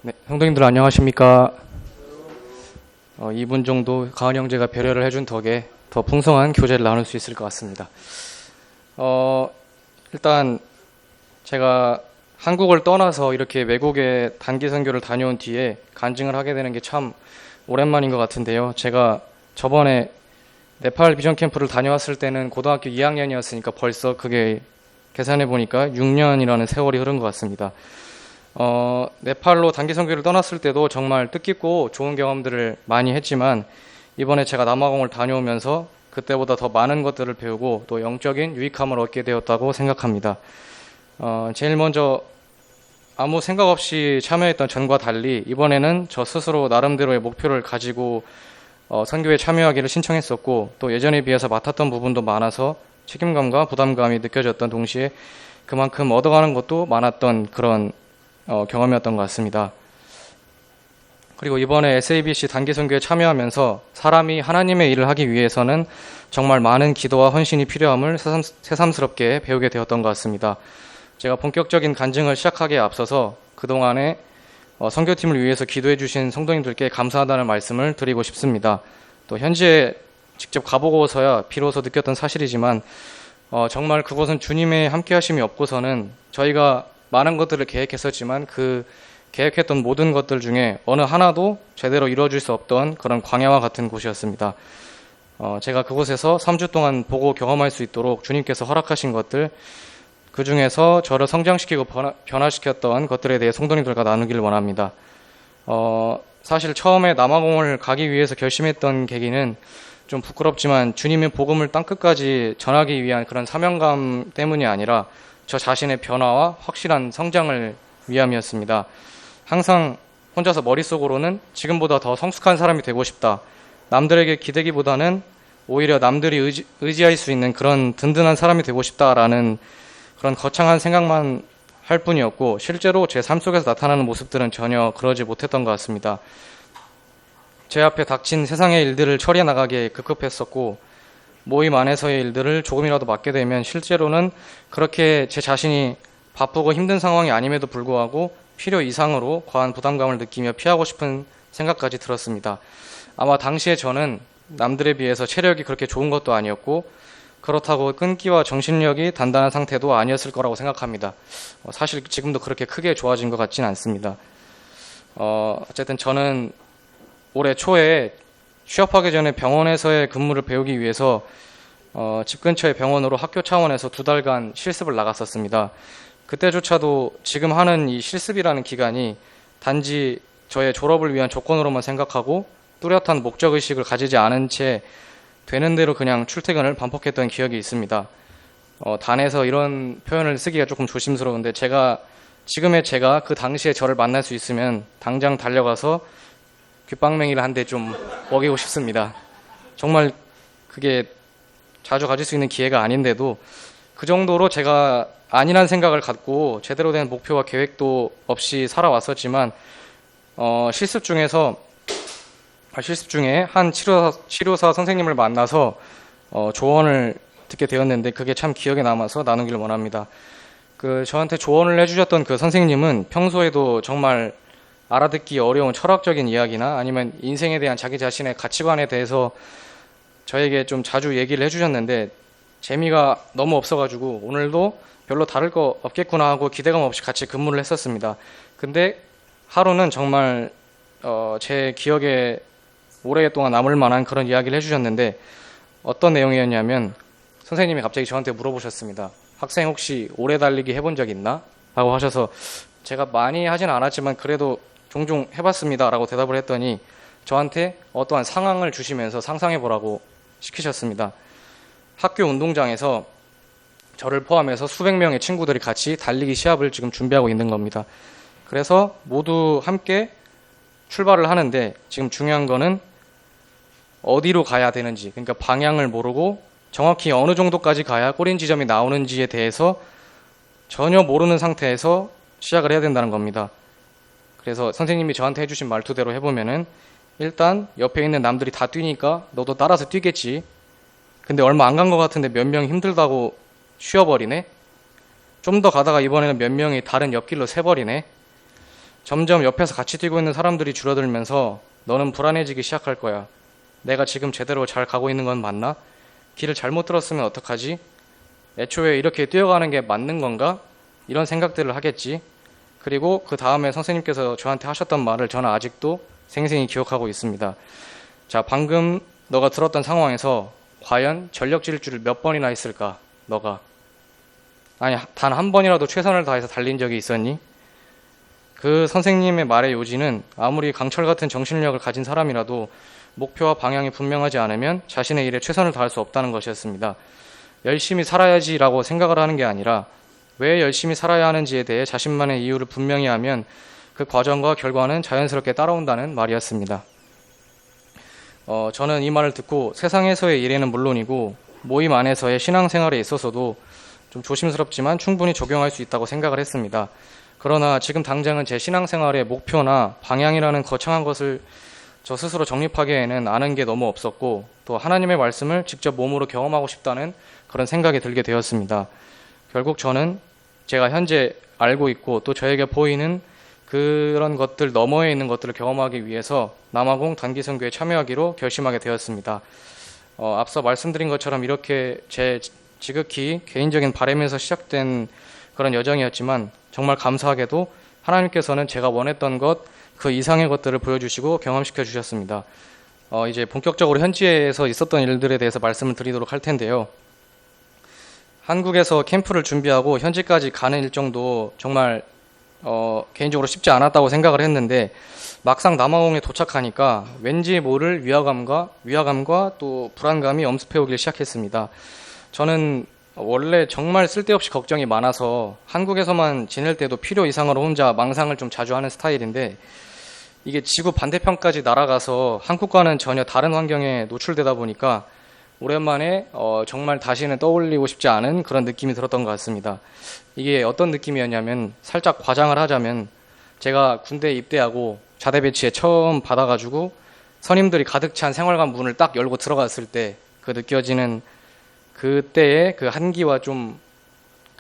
네, 성도님들 안녕하십니까. 2분 정도 가은 형제가 배려를 해준 덕에 더 풍성한 교제를 나눌 수 있을 것 같습니다. 일단 제가 한국을 떠나서 이렇게 외국에 단기 선교를 다녀온 뒤에 간증을 하게 되는 게 참 오랜만인 것 같은데요. 제가 저번에 네팔 비전 캠프를 다녀왔을 때는 고등학교 2학년이었으니까 벌써 그게 계산해 보니까 6년이라는 세월이 흐른 것 같습니다. 네팔로 단기 선교를 떠났을 때도 정말 뜻깊고 좋은 경험들을 많이 했지만 이번에 제가 남아공을 다녀오면서 그때보다 더 많은 것들을 배우고 또 영적인 유익함을 얻게 되었다고 생각합니다. 제일 먼저 아무 생각 없이 참여했던 전과 달리 이번에는 저 스스로 나름대로의 목표를 가지고 선교에 참여하기를 신청했었고 또 예전에 비해서 맡았던 부분도 많아서 책임감과 부담감이 느껴졌던 동시에 그만큼 얻어가는 것도 많았던 그런 경험이었던 것 같습니다. 그리고 이번에 SABC 단기 선교에 참여하면서 사람이 하나님의 일을 하기 위해서는 정말 많은 기도와 헌신이 필요함을 새삼스럽게 배우게 되었던 것 같습니다. 제가 본격적인 간증을 시작하기에 앞서서 그동안에 선교팀을 위해서 기도해 주신 성도님들께 감사하다는 말씀을 드리고 싶습니다. 또 현지에 직접 가보고서야 비로소 느꼈던 사실이지만 정말 그곳은 주님의 함께 하심이 없고서는 저희가 많은 것들을 계획했었지만 그 계획했던 모든 것들 중에 어느 하나도 제대로 이루어질 수 없던 그런 광야와 같은 곳이었습니다. 제가 그곳에서 3주 동안 보고 경험할 수 있도록 주님께서 허락하신 것들, 그 중에서 저를 성장시키고 변화시켰던 것들에 대해 성도님들과 나누기를 원합니다. 사실 처음에 남아공을 가기 위해서 결심했던 계기는 좀 부끄럽지만 주님의 복음을 땅끝까지 전하기 위한 그런 사명감 때문이 아니라 저 자신의 변화와 확실한 성장을 위함이었습니다. 항상 혼자서 머릿속으로는 지금보다 더 성숙한 사람이 되고 싶다. 남들에게 기대기보다는 오히려 남들이 의지할 수 있는 그런 든든한 사람이 되고 싶다라는 그런 거창한 생각만 할 뿐이었고 실제로 제 삶 속에서 나타나는 모습들은 전혀 그러지 못했던 것 같습니다. 제 앞에 닥친 세상의 일들을 처리해 나가기에 급급했었고 모임 안에서의 일들을 조금이라도 맡게 되면 실제로는 그렇게 제 자신이 바쁘고 힘든 상황이 아님에도 불구하고 필요 이상으로 과한 부담감을 느끼며 피하고 싶은 생각까지 들었습니다. 아마 당시에 저는 남들에 비해서 체력이 그렇게 좋은 것도 아니었고 그렇다고 끈기와 정신력이 단단한 상태도 아니었을 거라고 생각합니다. 사실 지금도 그렇게 크게 좋아진 것 같지는 않습니다. 어쨌든 저는 올해 초에 취업하기 전에 병원에서의 근무를 배우기 위해서 집 근처의 병원으로 학교 차원에서 2달간 실습을 나갔었습니다. 그때조차도 지금 하는 이 실습이라는 기간이 단지 저의 졸업을 위한 조건으로만 생각하고 뚜렷한 목적의식을 가지지 않은 채 되는 대로 그냥 출퇴근을 반복했던 기억이 있습니다. 단에서 이런 표현을 쓰기가 조금 조심스러운데 지금의 제가 그 당시에 저를 만날 수 있으면 당장 달려가서 귓방맹이를 한 대 좀 먹이고 싶습니다. 정말 그게 자주 가질 수 있는 기회가 아닌데도 그 정도로 제가 아니란 생각을 갖고 제대로 된 목표와 계획도 없이 살아왔었지만 실습 중에 한 치료사 선생님을 만나서 조언을 듣게 되었는데 그게 참 기억에 남아서 나누기를 원합니다. 저한테 조언을 해주셨던 그 선생님은 평소에도 정말 알아듣기 어려운 철학적인 이야기나 아니면 인생에 대한 자기 자신의 가치관에 대해서 저에게 좀 자주 얘기를 해주셨는데 재미가 너무 없어가지고 오늘도 별로 다를 거 없겠구나 하고 기대감 없이 같이 근무를 했었습니다. 근데 하루는 정말 제 기억에 오랫동안 남을 만한 그런 이야기를 해주셨는데 어떤 내용이었냐면 선생님이 갑자기 저한테 물어보셨습니다. 학생 혹시 오래 달리기 해본 적 있나? 라고 하셔서 제가 많이 하진 않았지만 그래도 종종 해봤습니다 라고 대답을 했더니 저한테 어떠한 상황을 주시면서 상상해보라고 시키셨습니다. 학교 운동장에서 저를 포함해서 수백 명의 친구들이 같이 달리기 시합을 지금 준비하고 있는 겁니다. 그래서 모두 함께 출발을 하는데 지금 중요한 거는 어디로 가야 되는지, 그러니까 방향을 모르고 정확히 어느 정도까지 가야 꼬린 지점이 나오는지에 대해서 전혀 모르는 상태에서 시작을 해야 된다는 겁니다. 그래서 선생님이 저한테 해주신 말투대로 해보면은 일단 옆에 있는 남들이 다 뛰니까 너도 따라서 뛰겠지. 근데 얼마 안 간 것 같은데 몇 명이 힘들다고 쉬어버리네. 좀 더 가다가 이번에는 몇 명이 다른 옆길로 새버리네. 점점 옆에서 같이 뛰고 있는 사람들이 줄어들면서 너는 불안해지기 시작할 거야. 내가 지금 제대로 잘 가고 있는 건 맞나? 길을 잘못 들었으면 어떡하지? 애초에 이렇게 뛰어가는 게 맞는 건가? 이런 생각들을 하겠지. 그리고 그 다음에 선생님께서 저한테 하셨던 말을 저는 아직도 생생히 기억하고 있습니다. 자, 방금 너가 들었던 상황에서 과연 전력 질주를 몇 번이나 했을까? 너가. 아니, 단 한 번이라도 최선을 다해서 달린 적이 있었니? 그 선생님의 말의 요지는 아무리 강철 같은 정신력을 가진 사람이라도 목표와 방향이 분명하지 않으면 자신의 일에 최선을 다할 수 없다는 것이었습니다. 열심히 살아야지라고 생각을 하는 게 아니라 왜 열심히 살아야 하는지에 대해 자신만의 이유를 분명히 하면 그 과정과 결과는 자연스럽게 따라온다는 말이었습니다. 저는 이 말을 듣고 세상에서의 일에는 물론이고 모임 안에서의 신앙생활에 있어서도 좀 조심스럽지만 충분히 적용할 수 있다고 생각을 했습니다. 그러나 지금 당장은 제 신앙생활의 목표나 방향이라는 거창한 것을 저 스스로 정립하기에는 아는 게 너무 없었고 또 하나님의 말씀을 직접 몸으로 경험하고 싶다는 그런 생각이 들게 되었습니다. 결국 저는 제가 현재 알고 있고 또 저에게 보이는 그런 것들 너머에 있는 것들을 경험하기 위해서 남아공 단기선교에 참여하기로 결심하게 되었습니다. 앞서 말씀드린 것처럼 이렇게 제 지극히 개인적인 바람에서 시작된 그런 여정이었지만 정말 감사하게도 하나님께서는 제가 원했던 것 그 이상의 것들을 보여주시고 경험시켜 주셨습니다. 이제 본격적으로 현지에서 있었던 일들에 대해서 말씀을 드리도록 할 텐데요. 한국에서 캠프를 준비하고 현지까지 가는 일정도 정말 개인적으로 쉽지 않았다고 생각을 했는데 막상 남아공에 도착하니까 왠지 모를 위화감과 또 불안감이 엄습해오길 시작했습니다. 저는 원래 정말 쓸데없이 걱정이 많아서 한국에서만 지낼 때도 필요 이상으로 혼자 망상을 좀 자주 하는 스타일인데 이게 지구 반대편까지 날아가서 한국과는 전혀 다른 환경에 노출되다 보니까 오랜만에 정말 다시는 떠올리고 싶지 않은 그런 느낌이 들었던 것 같습니다. 이게 어떤 느낌이었냐면 살짝 과장을 하자면 제가 군대에 입대하고 자대 배치에 처음 받아가지고 선임들이 가득 찬 생활관 문을 딱 열고 들어갔을 때 그 느껴지는 그때의 그 한기와 좀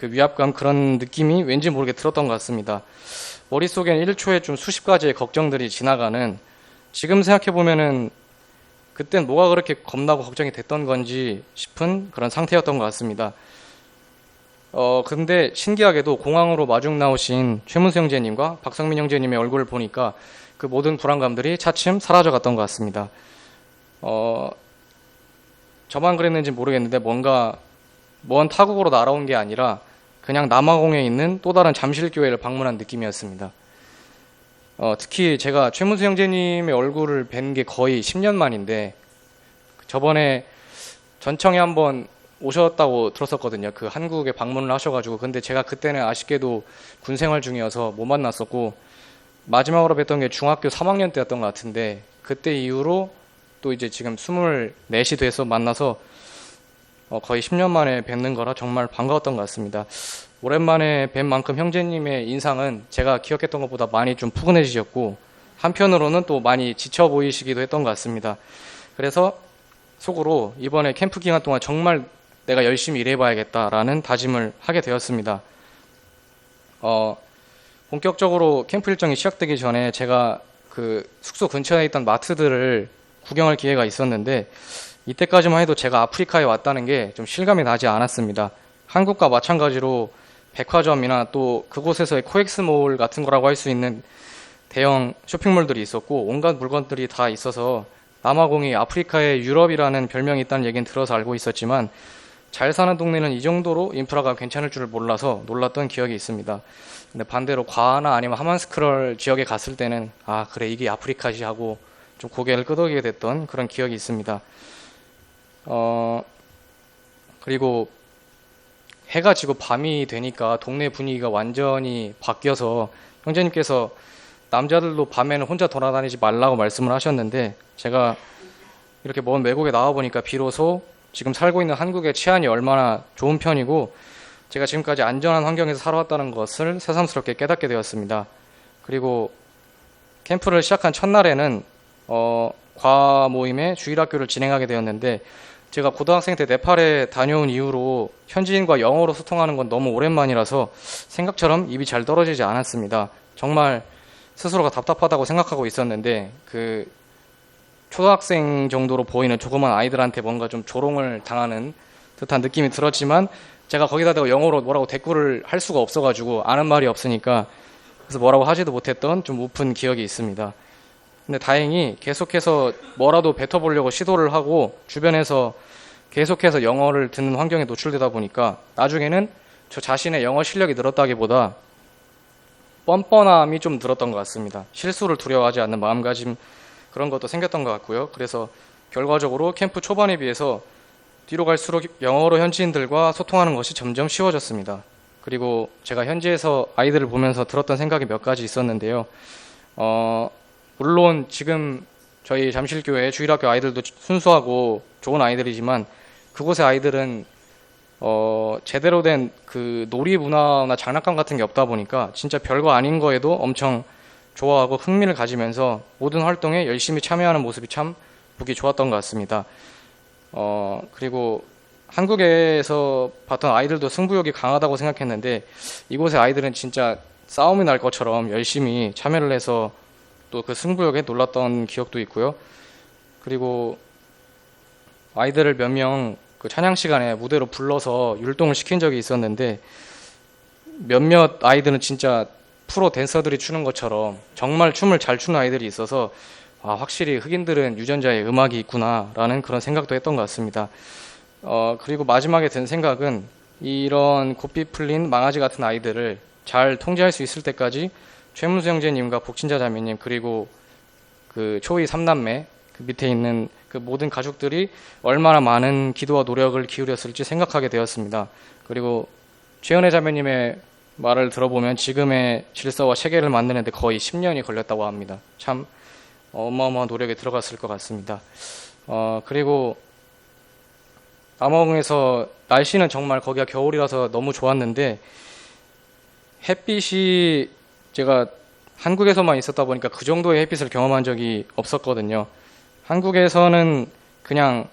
그 위압감 그런 느낌이 왠지 모르게 들었던 것 같습니다. 머릿속엔 1초에 좀 수십 가지의 걱정들이 지나가는 지금 생각해보면은 그땐 뭐가 그렇게 겁나고 걱정이 됐던 건지 싶은 그런 상태였던 것 같습니다. 근데 신기하게도 공항으로 마중 나오신 최문수 형제님과 박성민 형제님의 얼굴을 보니까 그 모든 불안감들이 차츰 사라져 갔던 것 같습니다. 저만 그랬는지 모르겠는데 뭔가 먼 타국으로 날아온 게 아니라 그냥 남아공에 있는 또 다른 잠실교회를 방문한 느낌이었습니다. 특히 제가 최문수 형제님의 얼굴을 뵌 게 거의 10년 만인데 저번에 전청에 한번 오셨다고 들었었거든요. 그 한국에 방문을 하셔가지고 근데 제가 그때는 아쉽게도 군 생활 중이어서 못 만났었고 마지막으로 뵀던 게 중학교 3학년 때였던 것 같은데 그때 이후로 또 이제 지금 24시 돼서 만나서 거의 10년 만에 뵙는 거라 정말 반가웠던 것 같습니다. 오랜만에 뵌 만큼 형제님의 인상은 제가 기억했던 것보다 많이 좀 푸근해지셨고 한편으로는 또 많이 지쳐 보이시기도 했던 것 같습니다. 그래서 속으로 이번에 캠프 기간 동안 정말 내가 열심히 일해봐야겠다라는 다짐을 하게 되었습니다. 본격적으로 캠프 일정이 시작되기 전에 제가 그 숙소 근처에 있던 마트들을 구경할 기회가 있었는데 이때까지만 해도 제가 아프리카에 왔다는 게 좀 실감이 나지 않았습니다. 한국과 마찬가지로 백화점이나 또 그곳에서의 코엑스몰 같은 거라고 할 수 있는 대형 쇼핑몰들이 있었고 온갖 물건들이 다 있어서 남아공이 아프리카의 유럽이라는 별명이 있다는 얘기는 들어서 알고 있었지만 잘 사는 동네는 이 정도로 인프라가 괜찮을 줄 몰라서 놀랐던 기억이 있습니다. 근데 반대로 과하나 아니면 하만스크럴 지역에 갔을 때는 아 그래 이게 아프리카지 하고 좀 고개를 끄덕이게 됐던 그런 기억이 있습니다. 그리고 해가 지고 밤이 되니까 동네 분위기가 완전히 바뀌어서 형제님께서 남자들도 밤에는 혼자 돌아다니지 말라고 말씀을 하셨는데 제가 이렇게 먼 외국에 나와보니까 비로소 지금 살고 있는 한국의 치안이 얼마나 좋은 편이고 제가 지금까지 안전한 환경에서 살아왔다는 것을 새삼스럽게 깨닫게 되었습니다. 그리고 캠프를 시작한 첫날에는 과학 모임의 주일학교를 진행하게 되었는데 제가 고등학생 때 네팔에 다녀온 이후로 현지인과 영어로 소통하는 건 너무 오랜만이라서 생각처럼 입이 잘 떨어지지 않았습니다. 정말 스스로가 답답하다고 생각하고 있었는데 그 초등학생 정도로 보이는 조그만 아이들한테 뭔가 좀 조롱을 당하는 듯한 느낌이 들었지만 제가 거기다 대고 영어로 뭐라고 대꾸를 할 수가 없어가지고 아는 말이 없으니까 그래서 뭐라고 하지도 못했던 좀 우픈 기억이 있습니다. 근데 다행히 계속해서 뭐라도 뱉어보려고 시도를 하고 주변에서 계속해서 영어를 듣는 환경에 노출되다 보니까 나중에는 저 자신의 영어 실력이 늘었다기보다 뻔뻔함이 좀 늘었던 것 같습니다. 실수를 두려워하지 않는 마음가짐 그런 것도 생겼던 것 같고요. 그래서 결과적으로 캠프 초반에 비해서 뒤로 갈수록 영어로 현지인들과 소통하는 것이 점점 쉬워졌습니다. 그리고 제가 현지에서 아이들을 보면서 들었던 생각이 몇 가지 있었는데요. 물론 지금 저희 잠실교회 주일학교 아이들도 순수하고 좋은 아이들이지만 그곳의 아이들은 제대로 된 그 놀이 문화나 장난감 같은 게 없다 보니까 진짜 별거 아닌 거에도 엄청 좋아하고 흥미를 가지면서 모든 활동에 열심히 참여하는 모습이 참 보기 좋았던 것 같습니다. 그리고 한국에서 봤던 아이들도 승부욕이 강하다고 생각했는데 이곳의 아이들은 진짜 싸움이 날 것처럼 열심히 참여를 해서 또 그 승부욕에 놀랐던 기억도 있고요. 그리고 아이들을 몇 명 그 찬양 시간에 무대로 불러서 율동을 시킨 적이 있었는데 몇몇 아이들은 진짜 프로 댄서들이 추는 것처럼 정말 춤을 잘 추는 아이들이 있어서 확실히 흑인들은 유전자에 음악이 있구나라는 그런 생각도 했던 것 같습니다. 그리고 마지막에 든 생각은 이런 고삐 풀린 망아지 같은 아이들을 잘 통제할 수 있을 때까지 최문수 형제님과 복진자 자매님 그리고 그 초이 3남매 그 밑에 있는 그 모든 가족들이 얼마나 많은 기도와 노력을 기울였을지 생각하게 되었습니다. 그리고 최은혜 자매님의 말을 들어보면 지금의 질서와 체계를 만드는데 거의 10년이 걸렸다고 합니다. 참 어마어마한 노력이 들어갔을 것 같습니다. 그리고 남아공에서 날씨는 정말 거기가 겨울이라서 너무 좋았는데 햇빛이 제가 한국에서만 있었다 보니까 그 정도의 햇빛을 경험한 적이 없었거든요. 한국에서는 그냥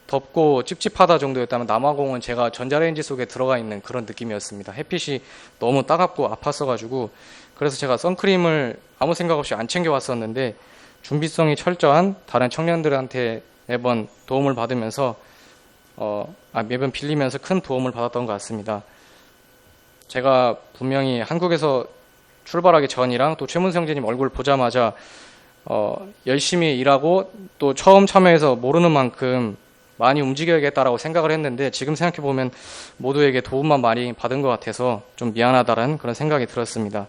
덥고 찝찝하다 정도였다면 남아공은 제가 전자레인지 속에 들어가 있는 그런 느낌이었습니다. 햇빛이 너무 따갑고 아팠어가지고 그래서 제가 선크림을 아무 생각 없이 안 챙겨왔었는데 준비성이 철저한 다른 청년들한테 매번 도움을 받으면서 매번 빌리면서 큰 도움을 받았던 것 같습니다. 제가 분명히 한국에서 출발하기 전이랑 또 최문수 형제님 얼굴 보자마자 열심히 일하고 또 처음 참여해서 모르는 만큼 많이 움직여야겠다라고 생각을 했는데 지금 생각해보면 모두에게 도움만 많이 받은 것 같아서 좀 미안하다라는 그런 생각이 들었습니다.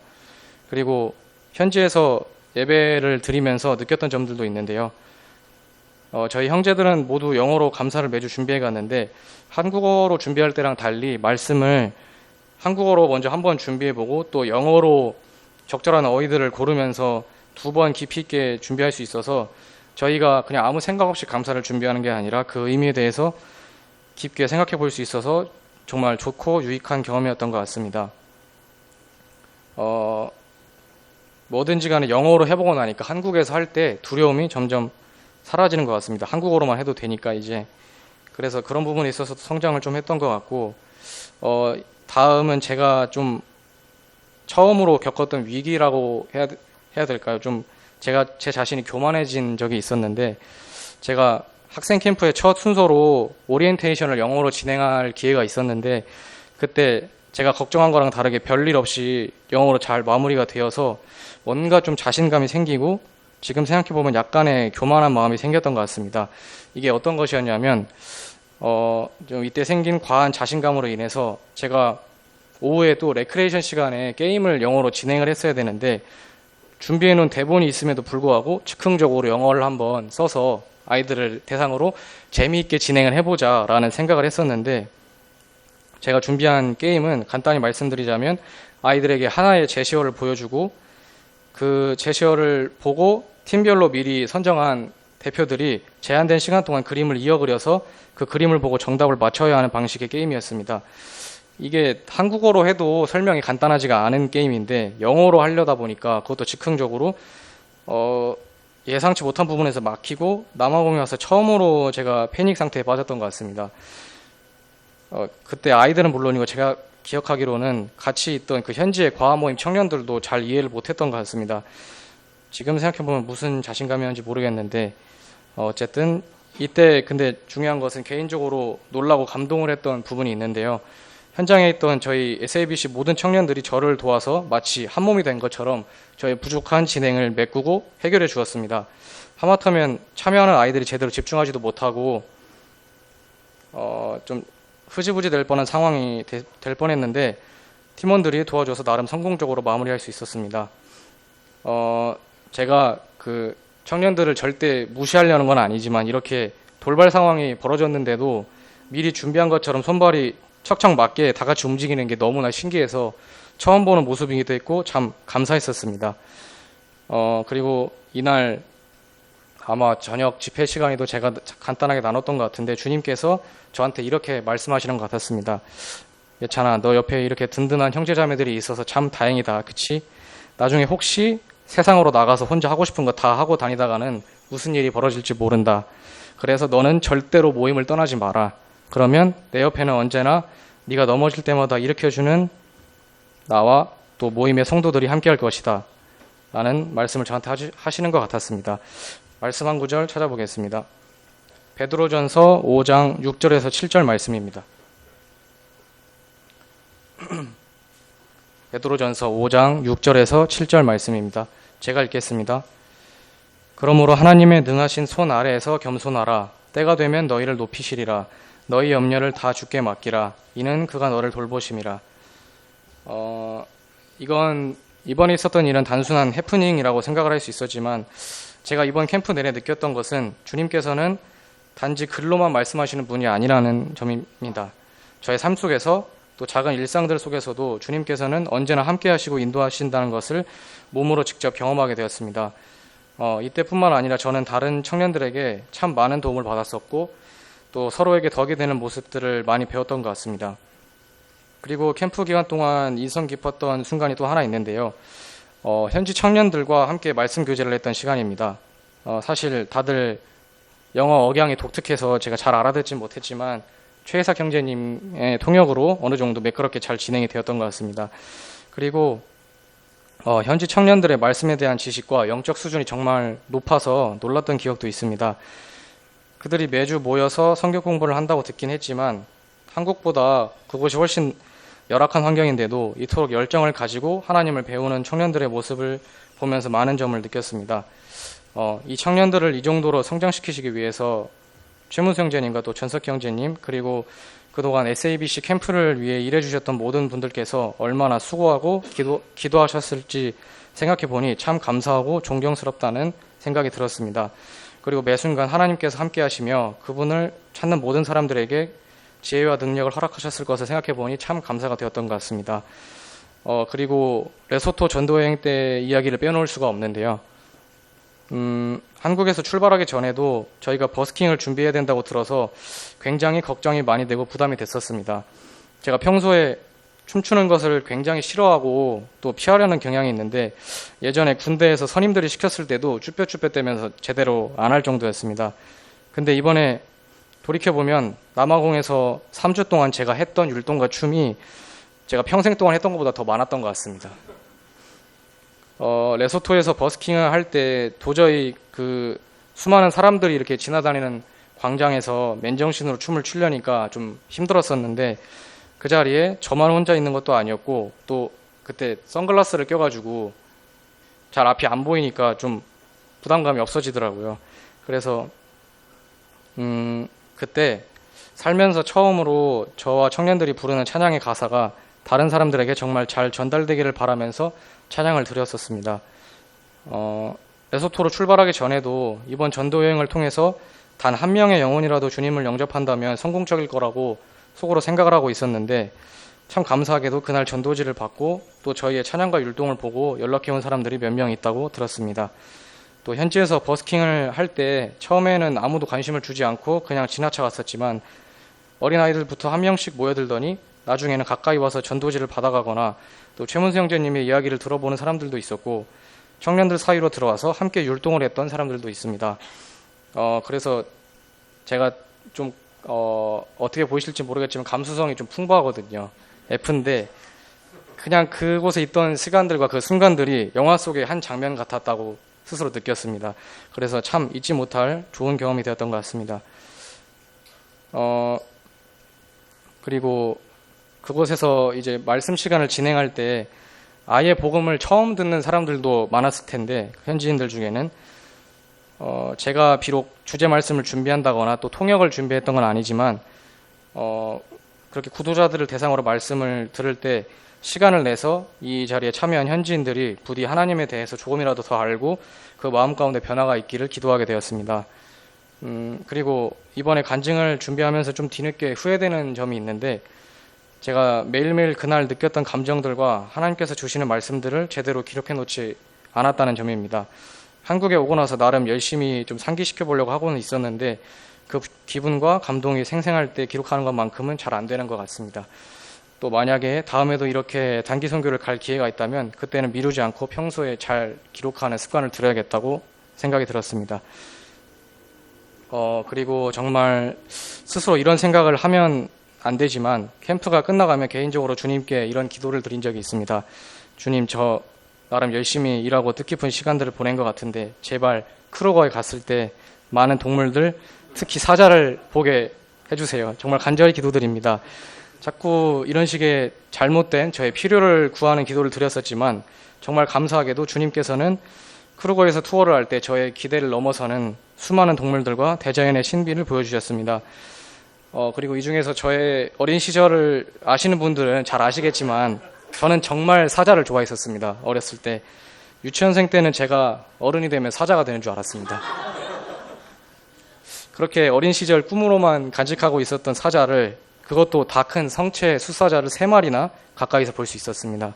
그리고 현지에서 예배를 드리면서 느꼈던 점들도 있는데요. 저희 형제들은 모두 영어로 감사를 매주 준비해 갔는데 한국어로 준비할 때랑 달리 말씀을 한국어로 먼저 한번 준비해보고 또 영어로 적절한 어휘들을 고르면서 2번 깊이 있게 준비할 수 있어서 저희가 그냥 아무 생각 없이 감사를 준비하는 게 아니라 그 의미에 대해서 깊게 생각해 볼 수 있어서 정말 좋고 유익한 경험이었던 것 같습니다. 뭐든지 간에 영어로 해보고 나니까 한국에서 할 때 두려움이 점점 사라지는 것 같습니다. 한국어로만 해도 되니까 이제. 그래서 그런 부분에 있어서 성장을 좀 했던 것 같고 다음은 제가 좀 처음으로 겪었던 위기라고 해야 될까요? 좀 제가 제 자신이 교만해진 적이 있었는데 제가 학생 캠프의 첫 순서로 오리엔테이션을 영어로 진행할 기회가 있었는데 그때 제가 걱정한 거랑 다르게 별일 없이 영어로 잘 마무리가 되어서 뭔가 좀 자신감이 생기고 지금 생각해보면 약간의 교만한 마음이 생겼던 것 같습니다. 이게 어떤 것이었냐면 좀 이때 생긴 과한 자신감으로 인해서 제가 오후에 또 레크레이션 시간에 게임을 영어로 진행을 했어야 되는데 준비해놓은 대본이 있음에도 불구하고 즉흥적으로 영어를 한번 써서 아이들을 대상으로 재미있게 진행을 해보자 라는 생각을 했었는데 제가 준비한 게임은 간단히 말씀드리자면 아이들에게 하나의 제시어를 보여주고 그 제시어를 보고 팀별로 미리 선정한 대표들이 제한된 시간 동안 그림을 이어 그려서 그 그림을 보고 정답을 맞춰야 하는 방식의 게임이었습니다. 이게 한국어로 해도 설명이 간단하지가 않은 게임인데 영어로 하려다 보니까 그것도 즉흥적으로 예상치 못한 부분에서 막히고 남아공에 와서 처음으로 제가 패닉 상태에 빠졌던 것 같습니다. 그때 아이들은 물론이고 제가 기억하기로는 같이 있던 그 현지의 과학 모임 청년들도 잘 이해를 못했던 것 같습니다. 지금 생각해보면 무슨 자신감이었는지 모르겠는데 어쨌든 이때 근데 중요한 것은 개인적으로 놀라고 감동을 했던 부분이 있는데요. 현장에 있던 저희 SABC 모든 청년들이 저를 도와서 마치 한 몸이 된 것처럼 저의 부족한 진행을 메꾸고 해결해 주었습니다. 하마터면 참여하는 아이들이 제대로 집중하지도 못하고 좀 흐지부지 될 뻔한 상황이 될 뻔했는데 팀원들이 도와줘서 나름 성공적으로 마무리할 수 있었습니다. 제가 그 청년들을 절대 무시하려는 건 아니지만 이렇게 돌발 상황이 벌어졌는데도 미리 준비한 것처럼 손발이 척척 맞게 다 같이 움직이는 게 너무나 신기해서 처음 보는 모습이기도 했고 참 감사했었습니다. 그리고 이날 아마 저녁 집회 시간에도 제가 간단하게 나눴던 것 같은데 주님께서 저한테 이렇게 말씀하시는 것 같았습니다. 예찬아, 너 옆에 이렇게 든든한 형제자매들이 있어서 참 다행이다. 그치? 나중에 혹시 세상으로 나가서 혼자 하고 싶은 거 다 하고 다니다가는 무슨 일이 벌어질지 모른다. 그래서 너는 절대로 모임을 떠나지 마라. 그러면 내 옆에는 언제나 네가 넘어질 때마다 일으켜주는 나와 또 모임의 성도들이 함께할 것이다. 라는 말씀을 저한테 하시는 것 같았습니다. 말씀 한 구절 찾아보겠습니다. 베드로전서 5장 6절에서 7절 말씀입니다. 베드로전서 5장 6절에서 7절 말씀입니다. 제가 읽겠습니다. 그러므로 하나님의 능하신 손 아래에서 겸손하라. 때가 되면 너희를 높이시리라. 너희 염려를 다 주께 맡기라. 이는 그가 너를 돌보심이라. 이건 이번에 있었던 일은 단순한 해프닝이라고 생각을 할 수 있었지만 제가 이번 캠프 내내 느꼈던 것은 주님께서는 단지 글로만 말씀하시는 분이 아니라는 점입니다. 저의 삶 속에서 또 작은 일상들 속에서도 주님께서는 언제나 함께 하시고 인도하신다는 것을 몸으로 직접 경험하게 되었습니다. 이때뿐만 아니라 저는 다른 청년들에게 참 많은 도움을 받았었고 또 서로에게 덕이 되는 모습들을 많이 배웠던 것 같습니다. 그리고 캠프 기간 동안 인상 깊었던 순간이 또 하나 있는데요. 현지 청년들과 함께 말씀 교제를 했던 시간입니다. 사실 다들 영어 억양이 독특해서 제가 잘 알아듣진 못했지만 최혜삭 형제님의 통역으로 어느 정도 매끄럽게 잘 진행이 되었던 것 같습니다. 그리고 현지 청년들의 말씀에 대한 지식과 영적 수준이 정말 높아서 놀랐던 기억도 있습니다. 그들이 매주 모여서 성경 공부를 한다고 듣긴 했지만 한국보다 그곳이 훨씬 열악한 환경인데도 이토록 열정을 가지고 하나님을 배우는 청년들의 모습을 보면서 많은 점을 느꼈습니다. 이 청년들을 이 정도로 성장시키시기 위해서 최문수 형제님과 또 전석기 형제님 그리고 그동안 SABC 캠프를 위해 일해주셨던 모든 분들께서 얼마나 수고하고 기도하셨을지 생각해보니 참 감사하고 존경스럽다는 생각이 들었습니다. 그리고 매 순간 하나님께서 함께 하시며 그분을 찾는 모든 사람들에게 지혜와 능력을 허락하셨을 것을 생각해보니 참 감사가 되었던 것 같습니다. 그리고 레소토 전도여행 때 이야기를 빼놓을 수가 없는데요. 한국에서 출발하기 전에도 저희가 버스킹을 준비해야 된다고 들어서 굉장히 걱정이 많이 되고 부담이 됐었습니다. 제가 평소에 춤추는 것을 굉장히 싫어하고 또 피하려는 경향이 있는데 예전에 군대에서 선임들이 시켰을 때도 쭈뼛쭈뼛대면서 제대로 안 할 정도였습니다. 근데 이번에 돌이켜보면 남아공에서 3주 동안 제가 했던 율동과 춤이 제가 평생 동안 했던 것보다 더 많았던 것 같습니다. 레소토에서 버스킹을 할 때 도저히 그 수많은 사람들이 이렇게 지나다니는 광장에서 맨정신으로 춤을 추려니까 좀 힘들었었는데 그 자리에 저만 혼자 있는 것도 아니었고 또 그때 선글라스를 껴가지고 잘 앞이 안 보이니까 좀 부담감이 없어지더라고요. 그래서 그때 살면서 처음으로 저와 청년들이 부르는 찬양의 가사가 다른 사람들에게 정말 잘 전달되기를 바라면서 찬양을 드렸었습니다. 레소토로 출발하기 전에도 이번 전도 여행을 통해서 단 한 명의 영혼이라도 주님을 영접한다면 성공적일 거라고 속으로 생각을 하고 있었는데 참 감사하게도 그날 전도지를 받고 또 저희의 찬양과 율동을 보고 연락해온 사람들이 몇 명 있다고 들었습니다. 또 현지에서 버스킹을 할 때 처음에는 아무도 관심을 주지 않고 그냥 지나쳐 갔었지만 어린아이들부터 한 명씩 모여들더니 나중에는 가까이 와서 전도지를 받아가거나 또 최문수 형제님의 이야기를 들어보는 사람들도 있었고 청년들 사이로 들어와서 함께 율동을 했던 사람들도 있습니다. 그래서 제가 좀 어떻게 보이실지 모르겠지만 감수성이 좀 풍부하거든요. F인데 그냥 그곳에 있던 시간들과 그 순간들이 영화 속의 한 장면 같았다고 스스로 느꼈습니다. 그래서 참 잊지 못할 좋은 경험이 되었던 것 같습니다. 그리고 그곳에서 이제 말씀 시간을 진행할 때 아예 복음을 처음 듣는 사람들도 많았을 텐데 현지인들 중에는 제가 비록 주제 말씀을 준비한다거나 또 통역을 준비했던 건 아니지만 그렇게 구도자들을 대상으로 말씀을 들을 때 시간을 내서 이 자리에 참여한 현지인들이 부디 하나님에 대해서 조금이라도 더 알고 그 마음 가운데 변화가 있기를 기도하게 되었습니다. 그리고 이번에 간증을 준비하면서 좀 뒤늦게 후회되는 점이 있는데 제가 매일매일 그날 느꼈던 감정들과 하나님께서 주시는 말씀들을 제대로 기록해 놓지 않았다는 점입니다. 한국에 오고 나서 나름 열심히 좀 상기시켜 보려고 하고는 있었는데 그 기분과 감동이 생생할 때 기록하는 것만큼은 잘 안 되는 것 같습니다. 또 만약에 다음에도 이렇게 단기 선교를 갈 기회가 있다면 그때는 미루지 않고 평소에 잘 기록하는 습관을 들여야겠다고 생각이 들었습니다. 그리고 정말 스스로 이런 생각을 하면 안 되지만 캠프가 끝나가면 개인적으로 주님께 이런 기도를 드린 적이 있습니다. 주님, 저 나름 열심히 일하고 뜻깊은 시간들을 보낸 것 같은데 제발 크루거에 갔을 때 많은 동물들, 특히 사자를 보게 해주세요. 정말 간절히 기도드립니다. 자꾸 이런 식의 잘못된 저의 필요를 구하는 기도를 드렸었지만 정말 감사하게도 주님께서는 크루거에서 투어를 할 때 저의 기대를 넘어서는 수많은 동물들과 대자연의 신비를 보여주셨습니다. 그리고 이 중에서 저의 어린 시절을 아시는 분들은 잘 아시겠지만 저는 정말 사자를 좋아했었습니다. 어렸을 때. 유치원생 때는 제가 어른이 되면 사자가 되는 줄 알았습니다. 그렇게 어린 시절 꿈으로만 간직하고 있었던 사자를 그것도 다 큰 성체 숫사자를 3마리나 가까이서 볼 수 있었습니다.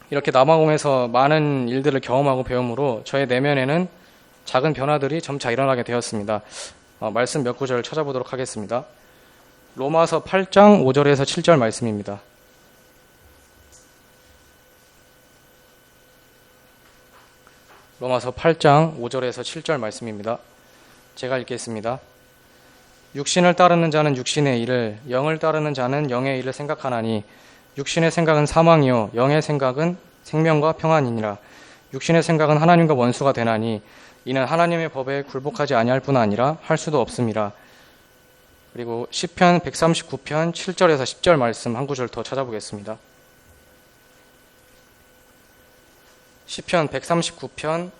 이렇게 남아공에서 많은 일들을 경험하고 배움으로 저의 내면에는 작은 변화들이 점차 일어나게 되었습니다. 말씀 몇 구절 찾아보도록 하겠습니다. 로마서 8장 5절에서 7절 말씀입니다. 로마서 8장 5절에서 7절 말씀입니다. 제가 읽겠습니다. 육신을 따르는 자는 육신의 일을, 영을 따르는 자는 영의 일을 생각하나니 육신의 생각은 사망이요 영의 생각은 생명과 평안이니라. 육신의 생각은 하나님과 원수가 되나니 이는 하나님의 법에 굴복하지 아니할 뿐 아니라 할 수도 없음이라. 그리고 시편 139편 7절에서 10절 말씀 한 구절 더 찾아보겠습니다. 시편 139편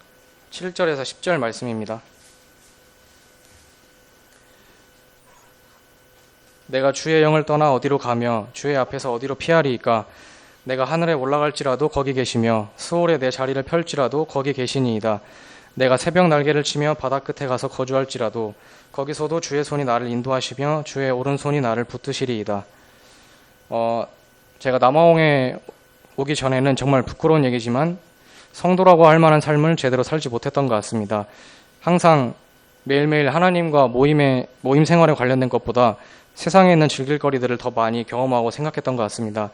7절에서 10절 말씀입니다. 내가 주의 영을 떠나 어디로 가며 주의 앞에서 어디로 피하리이까. 내가 하늘에 올라갈지라도 거기 계시며 스올에 내 자리를 펼지라도 거기 계시니이다. 내가 새벽 날개를 치며 바다 끝에 가서 거주할지라도 거기서도 주의 손이 나를 인도하시며 주의 오른손이 나를 붙드시리이다. 제가 남아공에 오기 전에는 정말 부끄러운 얘기지만 성도라고 할 만한 삶을 제대로 살지 못했던 것 같습니다. 항상 매일매일 하나님과 모임 생활에 관련된 것보다 세상에 있는 즐길거리들을 더 많이 경험하고 생각했던 것 같습니다.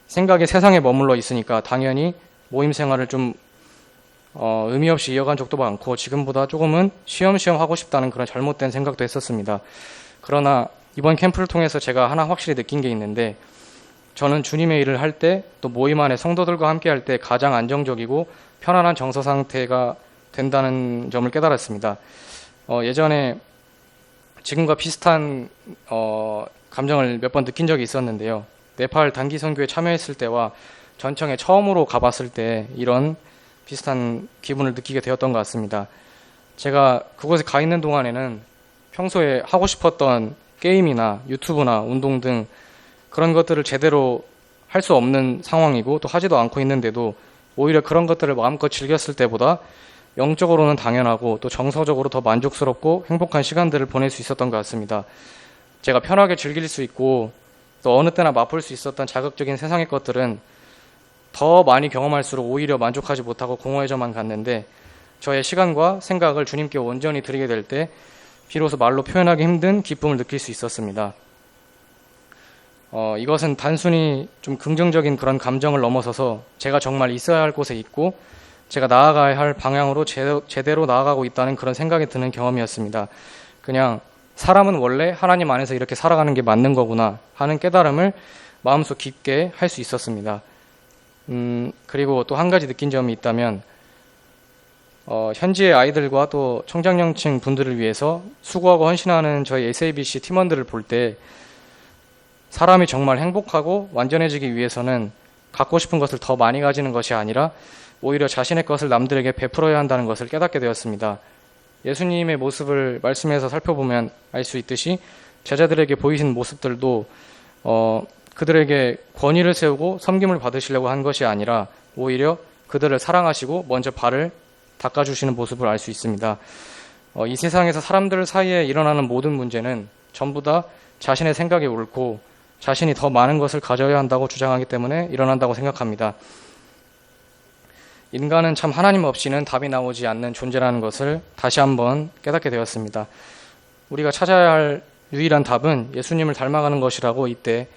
생각이 세상에 머물러 있으니까 당연히 모임 생활을 좀 의미 없이 이어간 적도 많고 지금보다 조금은 쉬엄쉬엄 하고 싶다는 그런 잘못된 생각도 했었습니다. 그러나 이번 캠프를 통해서 제가 하나 확실히 느낀 게 있는데 저는 주님의 일을 할 때 또 모임 안에 성도들과 함께 할 때 가장 안정적이고 편안한 정서 상태가 된다는 점을 깨달았습니다. 예전에 지금과 비슷한 감정을 몇 번 느낀 적이 있었는데요. 네팔 단기 선교에 참여했을 때와 전청에 처음으로 가봤을 때 이런 비슷한 기분을 느끼게 되었던 것 같습니다. 제가 그곳에 가 있는 동안에는 평소에 하고 싶었던 게임이나 유튜브나 운동 등 그런 것들을 제대로 할 수 없는 상황이고 또 하지도 않고 있는데도 오히려 그런 것들을 마음껏 즐겼을 때보다 영적으로는 당연하고 또 정서적으로 더 만족스럽고 행복한 시간들을 보낼 수 있었던 것 같습니다. 제가 편하게 즐길 수 있고 또 어느 때나 맛볼 수 있었던 자극적인 세상의 것들은 더 많이 경험할수록 오히려 만족하지 못하고 공허해져만 갔는데 저의 시간과 생각을 주님께 온전히 드리게 될 때 비로소 말로 표현하기 힘든 기쁨을 느낄 수 있었습니다. 이것은 단순히 좀 긍정적인 그런 감정을 넘어서서 제가 정말 있어야 할 곳에 있고 제가 나아가야 할 방향으로 제대로 나아가고 있다는 그런 생각이 드는 경험이었습니다. 그냥 사람은 원래 하나님 안에서 이렇게 살아가는 게 맞는 거구나 하는 깨달음을 마음속 깊게 할 수 있었습니다. 그리고 또 한 가지 느낀 점이 있다면 현지의 아이들과 또 청장년층 분들을 위해서 수고하고 헌신하는 저희 SABC 팀원들을 볼 때 사람이 정말 행복하고 완전해지기 위해서는 갖고 싶은 것을 더 많이 가지는 것이 아니라 오히려 자신의 것을 남들에게 베풀어야 한다는 것을 깨닫게 되었습니다. 예수님의 모습을 말씀에서 살펴보면 알 수 있듯이 제자들에게 보이신 모습들도 그들에게 권위를 세우고 섬김을 받으시려고 한 것이 아니라 오히려 그들을 사랑하시고 먼저 발을 닦아주시는 모습을 알 수 있습니다. 이 세상에서 사람들 사이에 일어나는 모든 문제는 전부 다 자신의 생각이 옳고 자신이 더 많은 것을 가져야 한다고 주장하기 때문에 일어난다고 생각합니다. 인간은 참 하나님 없이는 답이 나오지 않는 존재라는 것을 다시 한번 깨닫게 되었습니다. 우리가 찾아야 할 유일한 답은 예수님을 닮아가는 것이라고 이때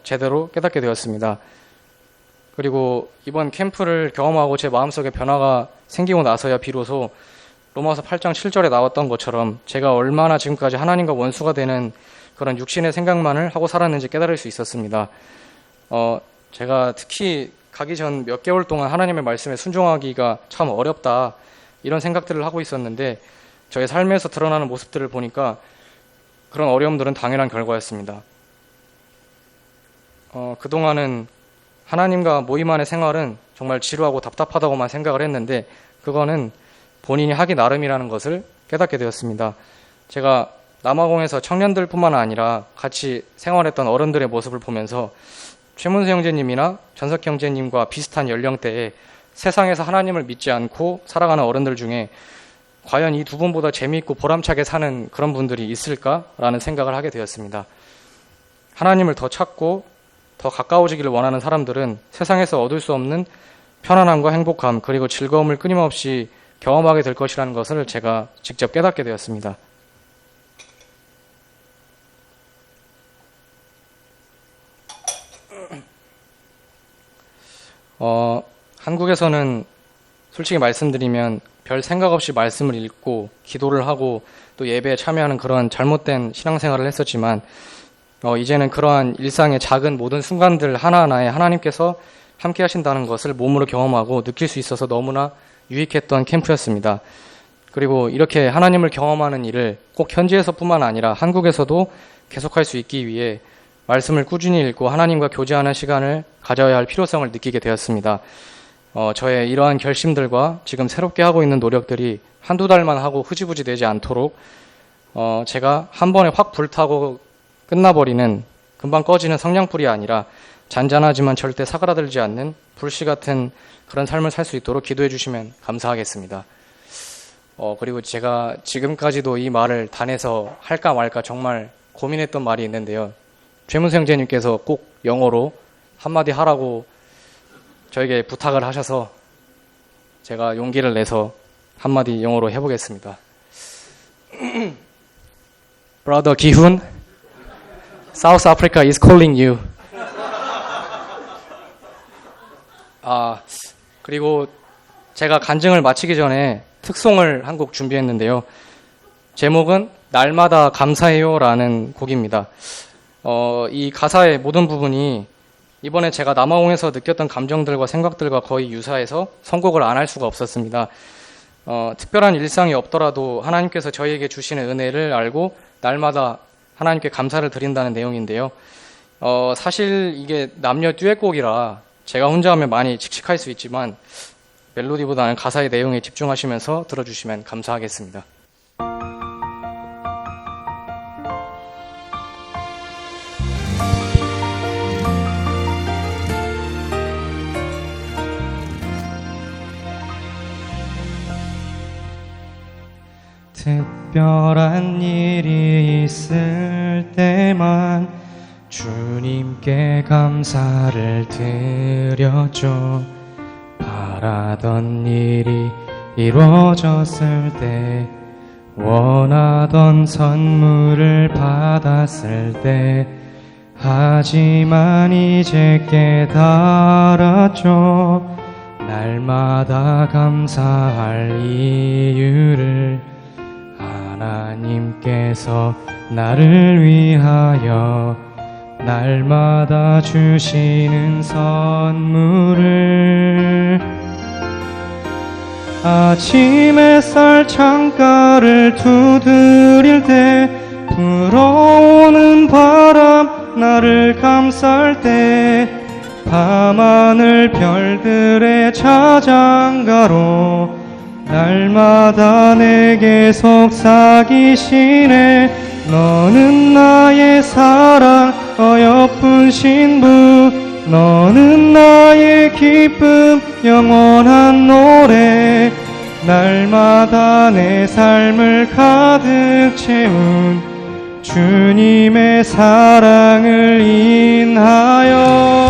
제대로 깨닫게 되었습니다. 그리고 이번 캠프를 경험하고 제 마음속에 변화가 생기고 나서야 비로소 로마서 8장 7절에 나왔던 것처럼 제가 얼마나 지금까지 하나님과 원수가 되는 그런 육신의 생각만을 하고 살았는지 깨달을 수 있었습니다. 제가 특히 가기 전 몇 개월 동안 하나님의 말씀에 순종하기가 참 어렵다 이런 생각들을 하고 있었는데 저의 삶에서 드러나는 모습들을 보니까 그런 어려움들은 당연한 결과였습니다. 그동안은 하나님과 모임 안의 생활은 정말 지루하고 답답하다고만 생각을 했는데 그거는 본인이 하기 나름이라는 것을 깨닫게 되었습니다. 제가 남아공에서 청년들뿐만 아니라 같이 생활했던 어른들의 모습을 보면서 최문수 형제님이나 전석희 형제님과 비슷한 연령대에 세상에서 하나님을 믿지 않고 살아가는 어른들 중에 과연 이 두 분보다 재미있고 보람차게 사는 그런 분들이 있을까라는 생각을 하게 되었습니다. 하나님을 더 찾고 더 가까워지기를 원하는 사람들은 세상에서 얻을 수 없는 편안함과 행복함 그리고 즐거움을 끊임없이 경험하게 될 것이라는 것을 제가 직접 깨닫게 되었습니다. 한국에서는 솔직히 말씀드리면 별 생각 없이 말씀을 읽고 기도를 하고 또 예배에 참여하는 그런 잘못된 신앙생활을 했었지만 이제는 그러한 일상의 작은 모든 순간들 하나하나에 하나님께서 함께 하신다는 것을 몸으로 경험하고 느낄 수 있어서 너무나 유익했던 캠프였습니다. 그리고 이렇게 하나님을 경험하는 일을 꼭 현지에서뿐만 아니라 한국에서도 계속할 수 있기 위해 말씀을 꾸준히 읽고 하나님과 교제하는 시간을 가져야 할 필요성을 느끼게 되었습니다. 저의 이러한 결심들과 지금 새롭게 하고 있는 노력들이 한두 달만 하고 흐지부지 되지 않도록 제가 한 번에 확 불타고 끝나버리는 금방 꺼지는 성냥불이 아니라 잔잔하지만 절대 사그라들지 않는 불씨 같은 그런 삶을 살 수 있도록 기도해 주시면 감사하겠습니다. 그리고 제가 지금까지도 이 말을 단에서 할까 말까 정말 고민했던 말이 있는데요. 최문수 형제님께서 꼭 영어로 한마디 하라고 저에게 부탁을 하셔서 제가 용기를 내서 한마디 영어로 해보겠습니다. Brother 기훈, South Africa is calling you. 그리고 제가 간증을 마치기 전에 특송을 한 곡 준비했는데요. 제목은 날마다 감사해요라는 곡입니다. 이 가사의 모든 부분이 이번에 제가 남아공에서 느꼈던 감정들과 생각들과 거의 유사해서 선곡을 안 할 수가 없었습니다. 특별한 일상이 없더라도 하나님께서 저희에게 주시는 은혜를 알고 날마다 하나님께 감사를 드린다는 내용인데요. 사실 이게 남녀 듀엣곡이라 제가 혼자 하면 많이 칙칙할 수 있지만 멜로디보다는 가사의 내용에 집중하시면서 들어주시면 감사하겠습니다. 특별한 일이 있을 때만 주님께 감사를 드렸죠. 바라던 일이 이루어졌을 때, 원하던 선물을 받았을 때, 하지만 이제 깨달았죠. 날마다 감사할 이유를 하나님께서 나를 위하여 날마다 주시는 선물을 아침 햇살 창가를 두드릴 때 불어오는 바람 나를 감쌀 때 밤하늘 별들의 자장가로 날마다 내게 속삭이시네. 너는 나의 사랑 어여쁜 신부, 너는 나의 기쁨 영원한 노래. 날마다 내 삶을 가득 채운 주님의 사랑을 인하여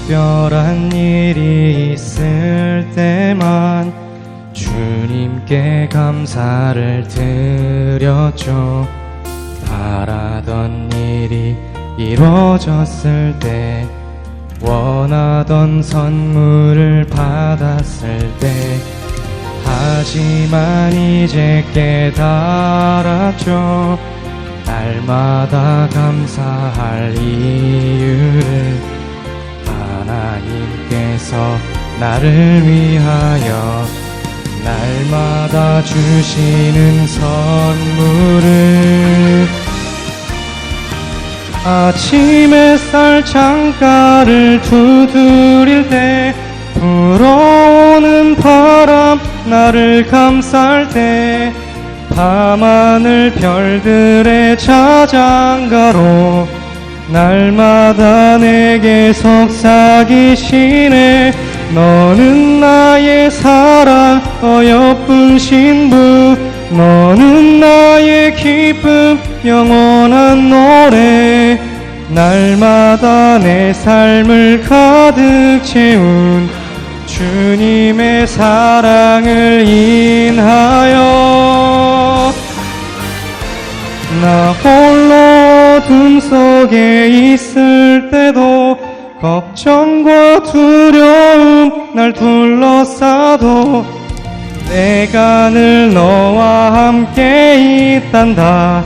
특별한 일이 있을 때만 주님께 감사를 드렸죠. 바라던 일이 이루어졌을 때, 원하던 선물을 받았을 때, 하지만 이제 깨달았죠. 날마다 감사할 이유를. 하나님께서 나를 위하여 날마다 주시는 선물을 아침 햇살 창가를 두드릴 때 불어오는 바람 나를 감쌀 때 밤하늘 별들의 자장가로 날마다 내게 속삭이시네. 너는 나의 사랑 어여쁜 신부, 너는 나의 기쁨 영원한 노래. 날마다 내 삶을 가득 채운 주님의 사랑을 인하여 나 홀로 어둠 속에 있을 때도 걱정과 두려움 날 둘러싸도 내가 늘 너와 함께 있단다.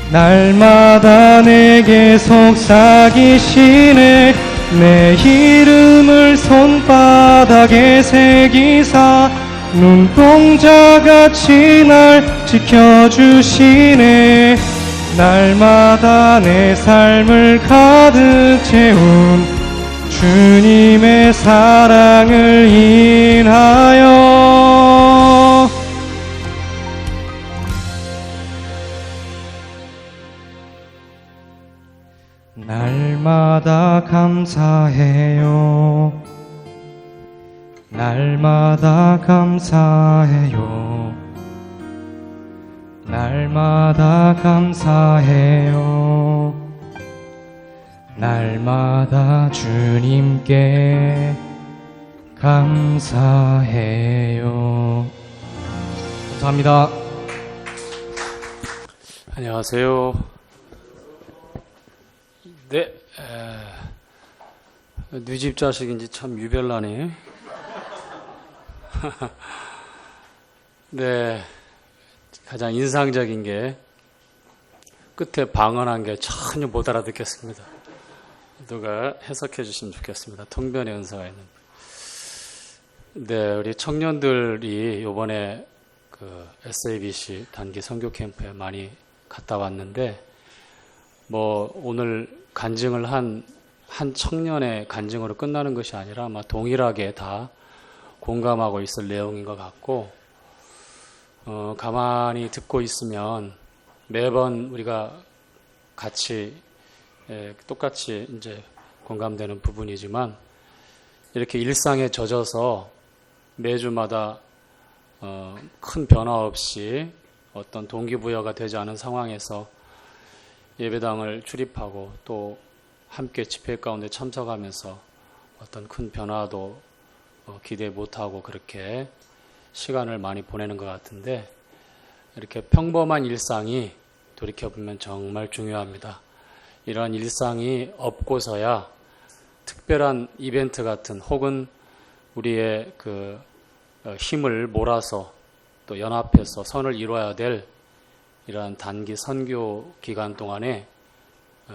날마다 내게 속삭이시네. 내 이름을 손바닥에 새기사 눈동자같이 날 지켜주시네. 날마다 내 삶을 가득 채운 주님의 사랑을 인하여 날마다 감사해요. 날마다 감사해요. 날마다 감사해요. 날마다 주님께 감사해요. 감사합니다. 안녕하세요. 네, 네 집 자식인지 참 유별나네. 네, 가장 인상적인 게 끝에 방언한 게 전혀 못 알아듣겠습니다. 누가 해석해 주시면 좋겠습니다. 통변의 은사가 있는. 네, 우리 청년들이 이번에 그 SABC 단기 선교 캠프에 많이 갔다 왔는데, 뭐 오늘 간증을 한 청년의 간증으로 끝나는 것이 아니라 아마 동일하게 다 공감하고 있을 내용인 것 같고, 가만히 듣고 있으면 매번 우리가 같이 똑같이 이제 공감되는 부분이지만, 이렇게 일상에 젖어서 매주마다 큰 변화 없이 어떤 동기부여가 되지 않은 상황에서 예배당을 출입하고 또 함께 집회 가운데 참석하면서 어떤 큰 변화도 기대 못하고 그렇게 시간을 많이 보내는 것 같은데, 이렇게 평범한 일상이 돌이켜보면 정말 중요합니다. 이러한 일상이 없고서야 특별한 이벤트 같은 혹은 우리의 그 힘을 몰아서 또 연합해서 선을 이루어야 될 이러한 단기 선교 기간 동안에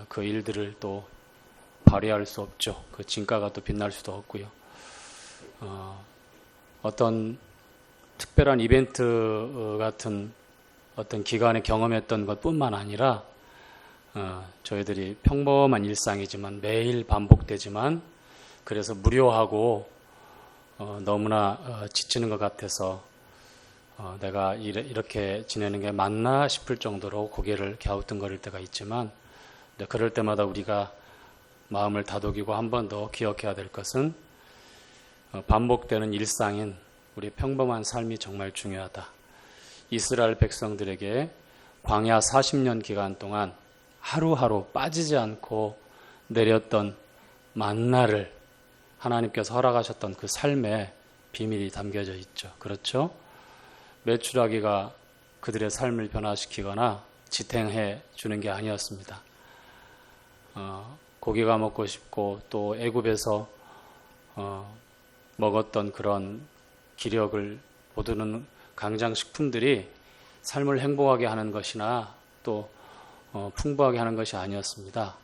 그 일들을 또 발휘할 수 없죠. 그 진가가 또 빛날 수도 없고요. 어떤 특별한 이벤트 같은 어떤 기간에 경험했던 것뿐만 아니라 저희들이 평범한 일상이지만 매일 반복되지만 그래서 무료하고 너무나 지치는 것 같아서 내가 이렇게 지내는 게 맞나 싶을 정도로 고개를 갸우뚱거릴 때가 있지만 그럴 때마다 우리가 마음을 다독이고 한 번 더 기억해야 될 것은 반복되는 일상인 우리 평범한 삶이 정말 중요하다. 이스라엘 백성들에게 광야 40년 기간 동안 하루하루 빠지지 않고 내렸던 만나를 하나님께서 허락하셨던 그 삶에 비밀이 담겨져 있죠. 그렇죠? 메추라기가 그들의 삶을 변화시키거나 지탱해 주는 게 아니었습니다. 고기가 먹고 싶고 또 애굽에서 먹었던 그런 기력을 보두는 강장식품들이 삶을 행복하게 하는 것이나 또 풍부하게 하는 것이 아니었습니다.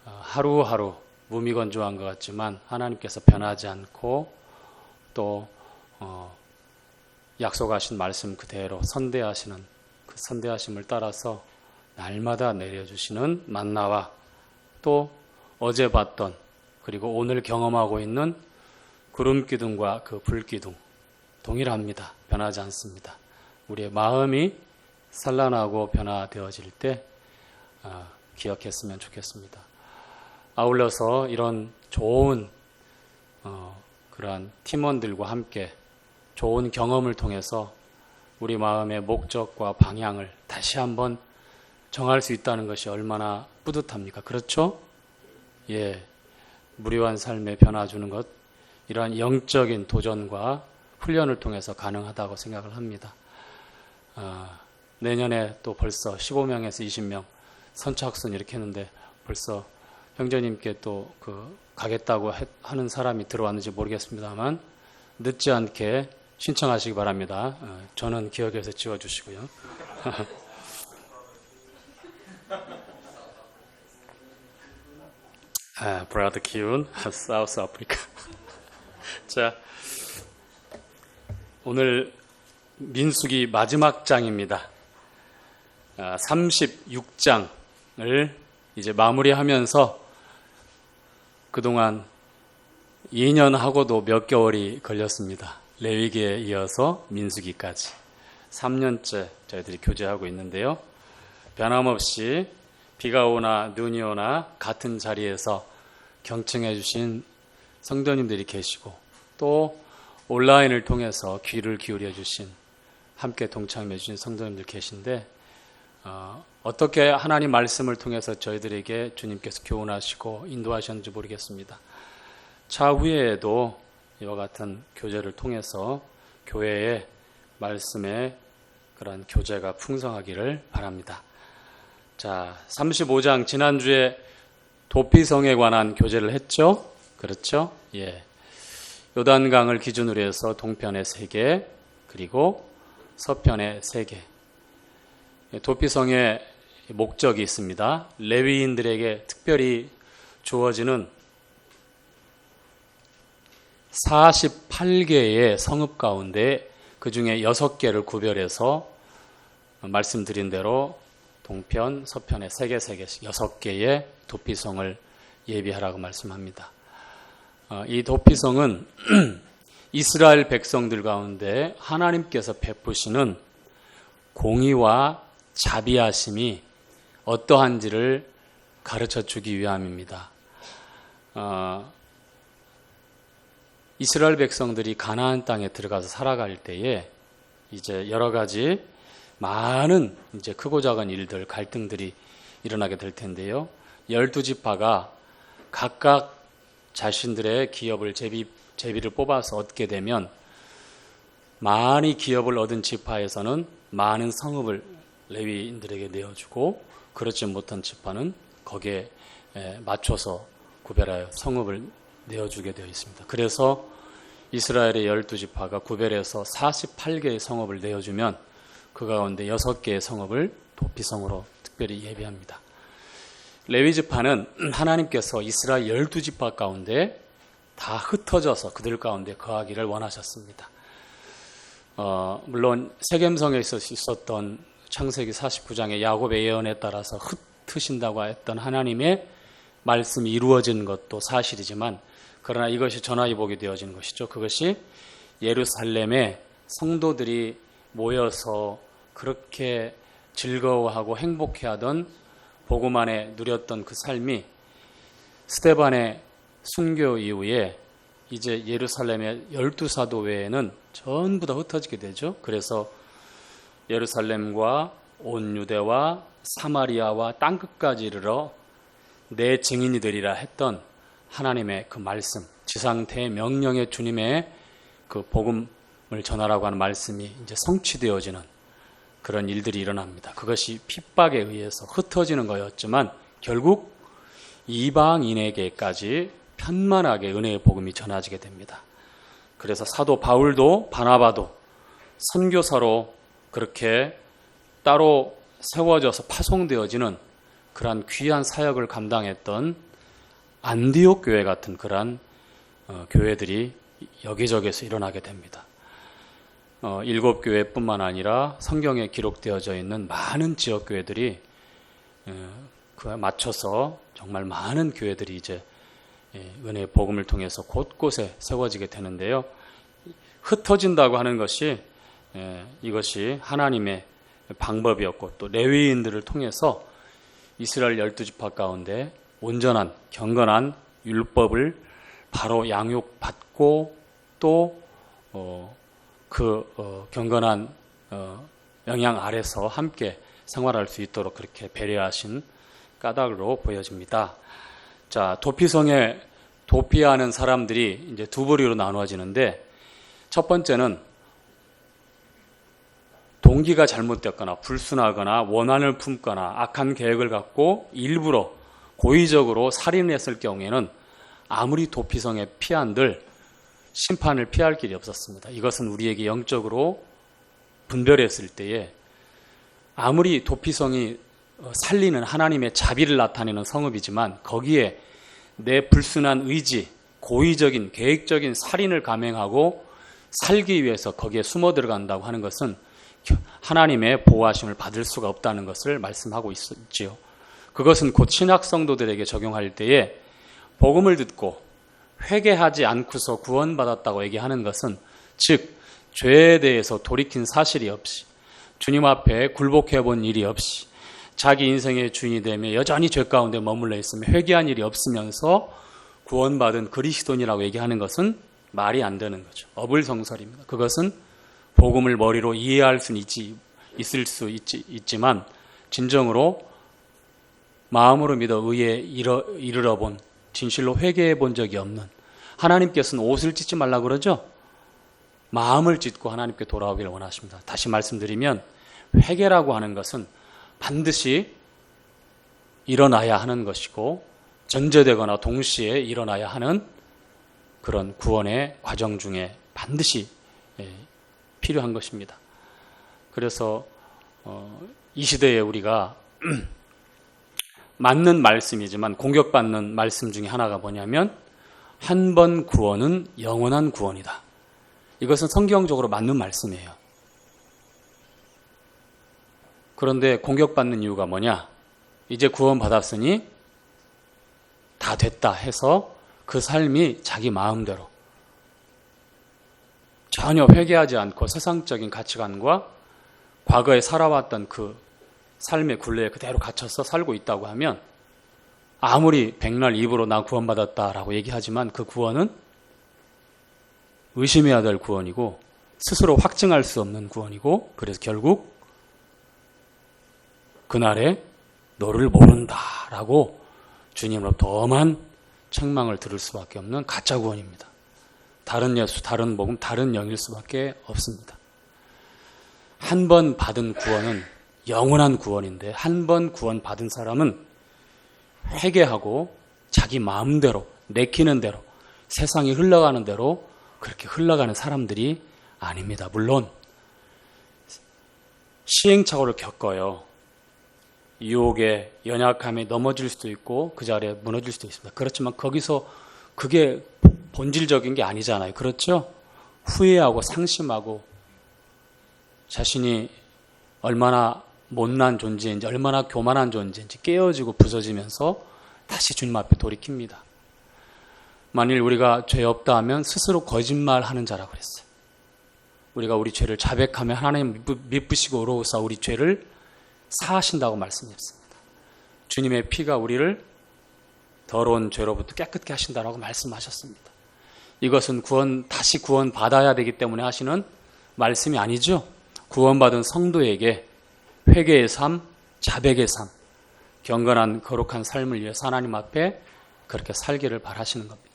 하루하루 무미건조한 것 같지만 하나님께서 변하지 않고 또 약속하신 말씀 그대로 선대하시는 그 선대하심을 따라서 날마다 내려주시는 만나와 또 어제 봤던 그리고 오늘 경험하고 있는 구름기둥과 그 불기둥 동일합니다. 변하지 않습니다. 우리의 마음이 산란하고 변화되어질 때 기억했으면 좋겠습니다. 아울러서 이런 좋은 그러한 팀원들과 함께 좋은 경험을 통해서 우리 마음의 목적과 방향을 다시 한번 정할 수 있다는 것이 얼마나 뿌듯합니까? 그렇죠? 예, 무료한 삶에 변화 주는 것, 이러한 영적인 도전과 훈련을 통해서 가능하다고 생각을 합니다. 내년에 또 벌써 15명에서 20명 선착순 이렇게 했는데 벌써 형제님께 또 가겠다고 하는 사람이 들어왔는지 모르겠습니다만 늦지 않게 신청하시기 바랍니다. 저는 기억에서 지워주시고요. 브라더 키운 사우스 아프리카. 자, 오늘 민수기 마지막 장입니다. 36장을 이제 마무리하면서 그동안 2년 하고도 몇 개월이 걸렸습니다. 레위기에 이어서 민수기까지 3년째 저희들이 교제하고 있는데요. 변함없이 비가 오나 눈이 오나 같은 자리에서 경청해 주신 성도님들이 계시고 또 온라인을 통해서 귀를 기울여 주신 함께 동참해 주신 성도님들 계신데 어떻게 하나님 말씀을 통해서 저희들에게 주님께서 교훈하시고 인도하셨는지 모르겠습니다. 차후에도 이와 같은 교제를 통해서 교회의 말씀의 그런 교제가 풍성하기를 바랍니다. 자, 35장 지난주에 도피성에 관한 교제를 했죠? 그렇죠? 예. 요단강을 기준으로 해서 동편에 3개, 그리고 서편에 3개. 도피성의 목적이 있습니다. 레위인들에게 특별히 주어지는 48개의 성읍 가운데 그 중에 6개를 구별해서 말씀드린 대로 동편, 서편에 3개씩 6개의 도피성을 예비하라고 말씀합니다. 이 도피성은 이스라엘 백성들 가운데 하나님께서 베푸시는 공의와 자비하심이 어떠한지를 가르쳐 주기 위함입니다. 이스라엘 백성들이 가나안 땅에 들어가서 살아갈 때에 이제 여러 가지 많은 이제 크고 작은 일들, 갈등들이 일어나게 될 텐데요. 12지파가 각각 자신들의 기업을 제비를 뽑아서 얻게 되면 많이 기업을 얻은 지파에서는 많은 성읍을 레위인들에게 내어주고 그렇지 못한 지파는 거기에 맞춰서 구별하여 성읍을 내어주게 되어 있습니다. 그래서 이스라엘의 12지파가 구별해서 48개의 성읍을 내어주면 그 가운데 6개의 성읍을 도피성으로 특별히 예비합니다. 레위지파는 하나님께서 이스라엘 12지파 가운데 다 흩어져서 그들 가운데 거하기를 원하셨습니다. 물론 세겜성에 있었던 창세기 49장의 야곱의 예언에 따라서 흩으신다고 했던 하나님의 말씀이 이루어진 것도 사실이지만 그러나 이것이 전화위복이 되어진 것이죠. 그것이 예루살렘에 성도들이 모여서 그렇게 즐거워하고 행복해하던 복음 안에 누렸던 그 삶이 스데반의 순교 이후에 이제 예루살렘의 12사도 외에는 전부 다 흩어지게 되죠. 그래서 예루살렘과 온 유대와 사마리아와 땅끝까지 이르러 내 증인이 되리라 했던 하나님의 그 말씀, 지상태의 명령의 주님의 그 복음을 전하라고 하는 말씀이 이제 성취되어지는 그런 일들이 일어납니다. 그것이 핍박에 의해서 흩어지는 거였지만 결국 이방인에게까지 편만하게 은혜의 복음이 전해지게 됩니다. 그래서 사도 바울도 바나바도 선교사로 그렇게 따로 세워져서 파송되어지는 그러한 귀한 사역을 감당했던 안디옥 교회 같은 그러한 교회들이 여기저기서 일어나게 됩니다. 7교회뿐만 아니라 성경에 기록되어져 있는 많은 지역교회들이 그에 맞춰서 정말 많은 교회들이 이제 은혜의 복음을 통해서 곳곳에 세워지게 되는데요. 흩어진다고 하는 것이 이것이 하나님의 방법이었고 또 레위인들을 통해서 이스라엘 12지파 가운데 온전한 경건한 율법을 바로 양육받고 또 경건한 영향 아래서 함께 생활할 수 있도록 그렇게 배려하신 까닭으로 보여집니다. 자, 도피성에 도피하는 사람들이 이제 두 부류로 나누어지는데 첫 번째는 동기가 잘못됐거나 불순하거나 원한을 품거나 악한 계획을 갖고 일부러 고의적으로 살인했을 경우에는 아무리 도피성에 피한들 심판을 피할 길이 없었습니다. 이것은 우리에게 영적으로 분별했을 때에 아무리 도피성이 살리는 하나님의 자비를 나타내는 성읍이지만 거기에 내 불순한 의지, 고의적인 계획적인 살인을 감행하고 살기 위해서 거기에 숨어 들어간다고 하는 것은 하나님의 보호하심을 받을 수가 없다는 것을 말씀하고 있지요. 그것은 곧 신약 성도들에게 적용할 때에 복음을 듣고 회개하지 않고서 구원받았다고 얘기하는 것은 즉 죄에 대해서 돌이킨 사실이 없이 주님 앞에 굴복해 본 일이 없이 자기 인생의 주인이 되며 여전히 죄 가운데 머물러 있으며 회개한 일이 없으면서 구원받은 그리스도인이라고 얘기하는 것은 말이 안 되는 거죠. 어불성설입니다. 그것은 복음을 머리로 이해할 수는 있을 수 있지만 진정으로 마음으로 믿어 의에 이르러 본 진실로 회개해 본 적이 없는 하나님께서는 옷을 찢지 말라 그러죠. 마음을 찢고 하나님께 돌아오기를 원하십니다. 다시 말씀드리면 회개라고 하는 것은 반드시 일어나야 하는 것이고 전제되거나 동시에 일어나야 하는 그런 구원의 과정 중에 반드시 필요한 것입니다. 그래서 이 시대에 우리가 맞는 말씀이지만 공격받는 말씀 중에 하나가 뭐냐면 한 번 구원은 영원한 구원이다. 이것은 성경적으로 맞는 말씀이에요. 그런데 공격받는 이유가 뭐냐? 이제 구원받았으니 다 됐다 해서 그 삶이 자기 마음대로 전혀 회개하지 않고 세상적인 가치관과 과거에 살아왔던 그 삶의 굴레에 그대로 갇혀서 살고 있다고 하면 아무리 백날 입으로 나 구원받았다라고 얘기하지만 그 구원은 의심해야 될 구원이고 스스로 확증할 수 없는 구원이고 그래서 결국 그날에 너를 모른다라고 주님으로부터 엄한 책망을 들을 수밖에 없는 가짜 구원입니다. 다른 예수, 다른 복음, 다른 영일 수밖에 없습니다. 한 번 받은 구원은 영원한 구원인데 한 번 구원 받은 사람은 회개하고 자기 마음대로 내키는 대로 세상이 흘러가는 대로 그렇게 흘러가는 사람들이 아닙니다. 물론 시행착오를 겪어요. 유혹에 연약함에 넘어질 수도 있고 그 자리에 무너질 수도 있습니다. 그렇지만 거기서 그게 본질적인 게 아니잖아요. 그렇죠? 후회하고 상심하고 자신이 얼마나 못난 존재인지 얼마나 교만한 존재인지 깨어지고 부서지면서 다시 주님 앞에 돌이킵니다. 만일 우리가 죄 없다 하면 스스로 거짓말하는 자라고 그랬어요. 우리가 우리 죄를 자백하면 하나님 미쁘시고 의로우사 우리 죄를 사하신다고 말씀했습니다. 주님의 피가 우리를 더러운 죄로부터 깨끗게 하신다라고 말씀하셨습니다. 이것은 다시 구원 받아야 되기 때문에 하시는 말씀이 아니죠. 구원받은 성도에게 회개의 삶, 자백의 삶, 경건한 거룩한 삶을 위해서 하나님 앞에 그렇게 살기를 바라시는 겁니다.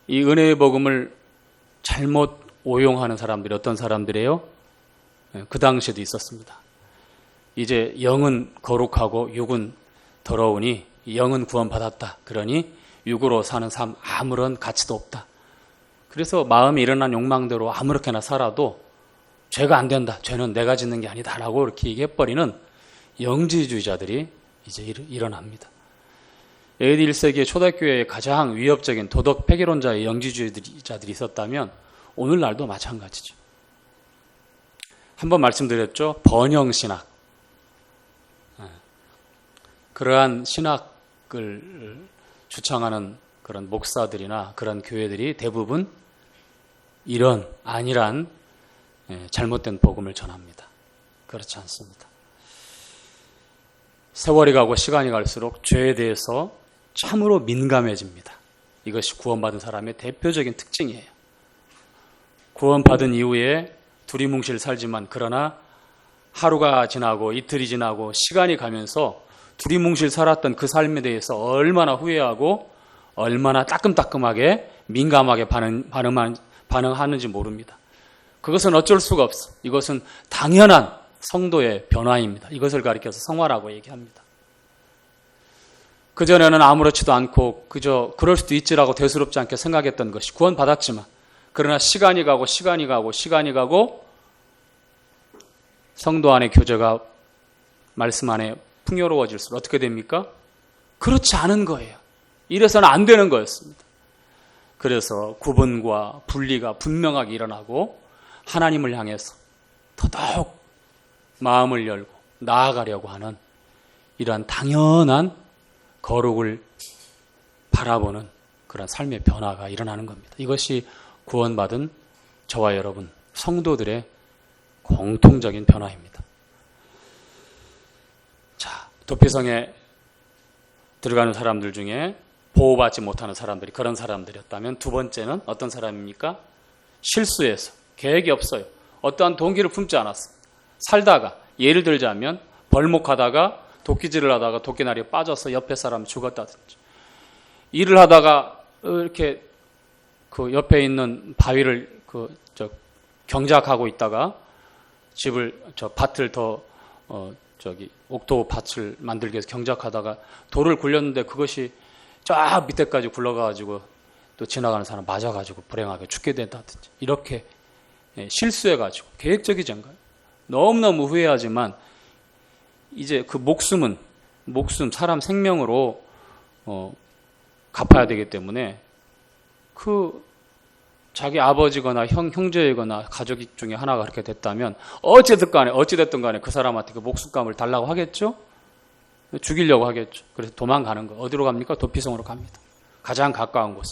이 은혜의 복음을 잘못 오용하는 사람들이 어떤 사람들이에요? 그 당시에도 있었습니다. 이제 영은 거룩하고 육은 더러우니 영은 구원받았다. 그러니 육으로 사는 삶 아무런 가치도 없다. 그래서 마음에 일어난 욕망대로 아무렇게나 살아도 죄가 안 된다. 죄는 내가 짓는 게 아니다. 라고 이렇게 얘기해버리는 영지주의자들이 이제 일어납니다. AD 1세기의 초대교회에 가장 위협적인 도덕 폐기론자의 영지주의자들이 있었다면 오늘날도 마찬가지죠. 한번 말씀드렸죠. 번영신학. 그러한 신학을 주창하는 그런 목사들이나 그런 교회들이 대부분 이런 아니란 잘못된 복음을 전합니다. 그렇지 않습니다. 세월이 가고 시간이 갈수록 죄에 대해서 참으로 민감해집니다. 이것이 구원받은 사람의 대표적인 특징이에요. 구원받은 이후에 두리뭉실 살지만 그러나 하루가 지나고 이틀이 지나고 시간이 가면서 두리뭉실 살았던 그 삶에 대해서 얼마나 후회하고 얼마나 따끔따끔하게 민감하게 반응하는지 모릅니다. 그것은 어쩔 수가 없어. 이것은 당연한 성도의 변화입니다. 이것을 가리켜서 성화라고 얘기합니다. 그전에는 아무렇지도 않고 그저 그럴 수도 있지라고 대수롭지 않게 생각했던 것이 구원받았지만 그러나 시간이 가고 성도 안의 교제가 말씀 안에 풍요로워질수록 어떻게 됩니까? 그렇지 않은 거예요. 이래서는 안 되는 거였습니다. 그래서 구분과 분리가 분명하게 일어나고 하나님을 향해서 더더욱 마음을 열고 나아가려고 하는 이러한 당연한 거룩을 바라보는 그런 삶의 변화가 일어나는 겁니다. 이것이 구원받은 저와 여러분 성도들의 공통적인 변화입니다. 자, 도피성에 들어가는 사람들 중에 보호받지 못하는 사람들이 그런 사람들이었다면 두 번째는 어떤 사람입니까? 실수해서 계획이 없어요. 어떠한 동기를 품지 않았습니다. 살다가 예를 들자면 벌목하다가 도끼질을 하다가 도끼날이 빠져서 옆에 사람이 죽었다든지 일을 하다가 이렇게 그 옆에 있는 바위를 경작하고 있다가 밭을 옥토 밭을 만들기 위해서 경작하다가 돌을 굴렸는데 그것이 쫙 밑에까지 굴러가가지고 또 지나가는 사람 맞아가지고 불행하게 죽게 된다든지 이렇게 실수해가지고 계획적이지 않가요? 너무너무 후회하지만 이제 그 목숨 사람 생명으로 갚아야 되기 때문에 그 자기 아버지거나 형제이거나 가족 중에 하나가 그렇게 됐다면 어찌됐든 간에 그 사람한테 그 목숨값을 달라고 하겠죠? 죽이려고 하겠죠. 그래서 도망가는 거. 어디로 갑니까? 도피성으로 갑니다. 가장 가까운 곳.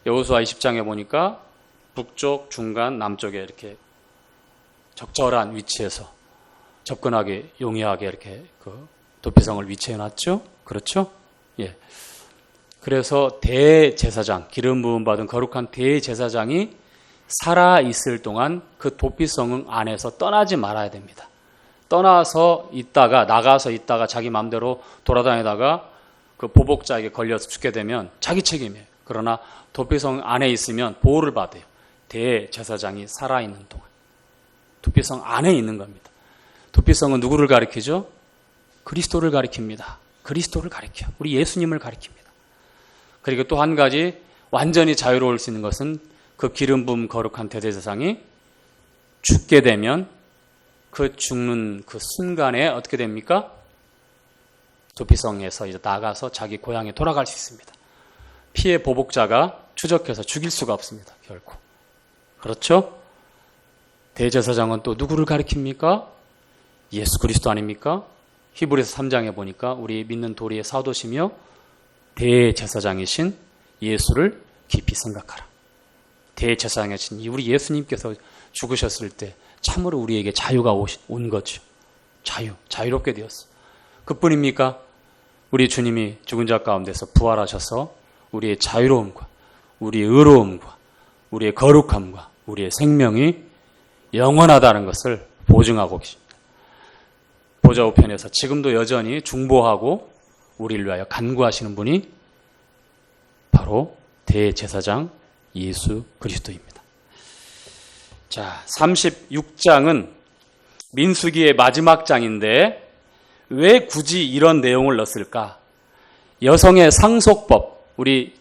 여호수아 20장에 보니까 북쪽, 중간, 남쪽에 이렇게 적절한 위치에서 접근하기 용이하게 이렇게 그 도피성을 위치해 놨죠. 그렇죠? 예. 그래서 대제사장, 기름 부음 받은 거룩한 대제사장이 살아 있을 동안 그 도피성 안에서 떠나지 말아야 됩니다. 나가서 있다가 자기 마음대로 돌아다니다가 그 보복자에게 걸려서 죽게 되면 자기 책임이에요. 그러나 도피성 안에 있으면 보호를 받아요. 대제사장이 살아있는 동안. 도피성 안에 있는 겁니다. 도피성은 누구를 가리키죠? 그리스도를 가리킵니다. 그리스도를 가리켜. 우리 예수님을 가리킵니다. 그리고 또 한 가지 완전히 자유로울 수 있는 것은 그 기름 부음 거룩한 대제사장이 죽게 되면 그 죽는 그 순간에 어떻게 됩니까? 도피성에서 이제 나가서 자기 고향에 돌아갈 수 있습니다. 피해 보복자가 추적해서 죽일 수가 없습니다. 결코. 그렇죠? 대제사장은 또 누구를 가리킵니까? 예수 그리스도 아닙니까? 히브리서 3장에 보니까 우리 믿는 도리의 사도시며 대제사장이신 예수를 깊이 생각하라. 대제사장이신 우리 예수님께서 죽으셨을 때 참으로 우리에게 자유가 온 거죠. 자유롭게 되었어. 그뿐입니까? 우리 주님이 죽은 자 가운데서 부활하셔서 우리의 자유로움과 우리의 의로움과 우리의 거룩함과 우리의 생명이 영원하다는 것을 보증하고 계십니다. 보좌 우편에서 지금도 여전히 중보하고 우리를 위하여 간구하시는 분이 바로 대제사장 예수 그리스도입니다. 자, 36장은 민수기의 마지막 장인데 왜 굳이 이런 내용을 넣었을까? 여성의 상속법, 우리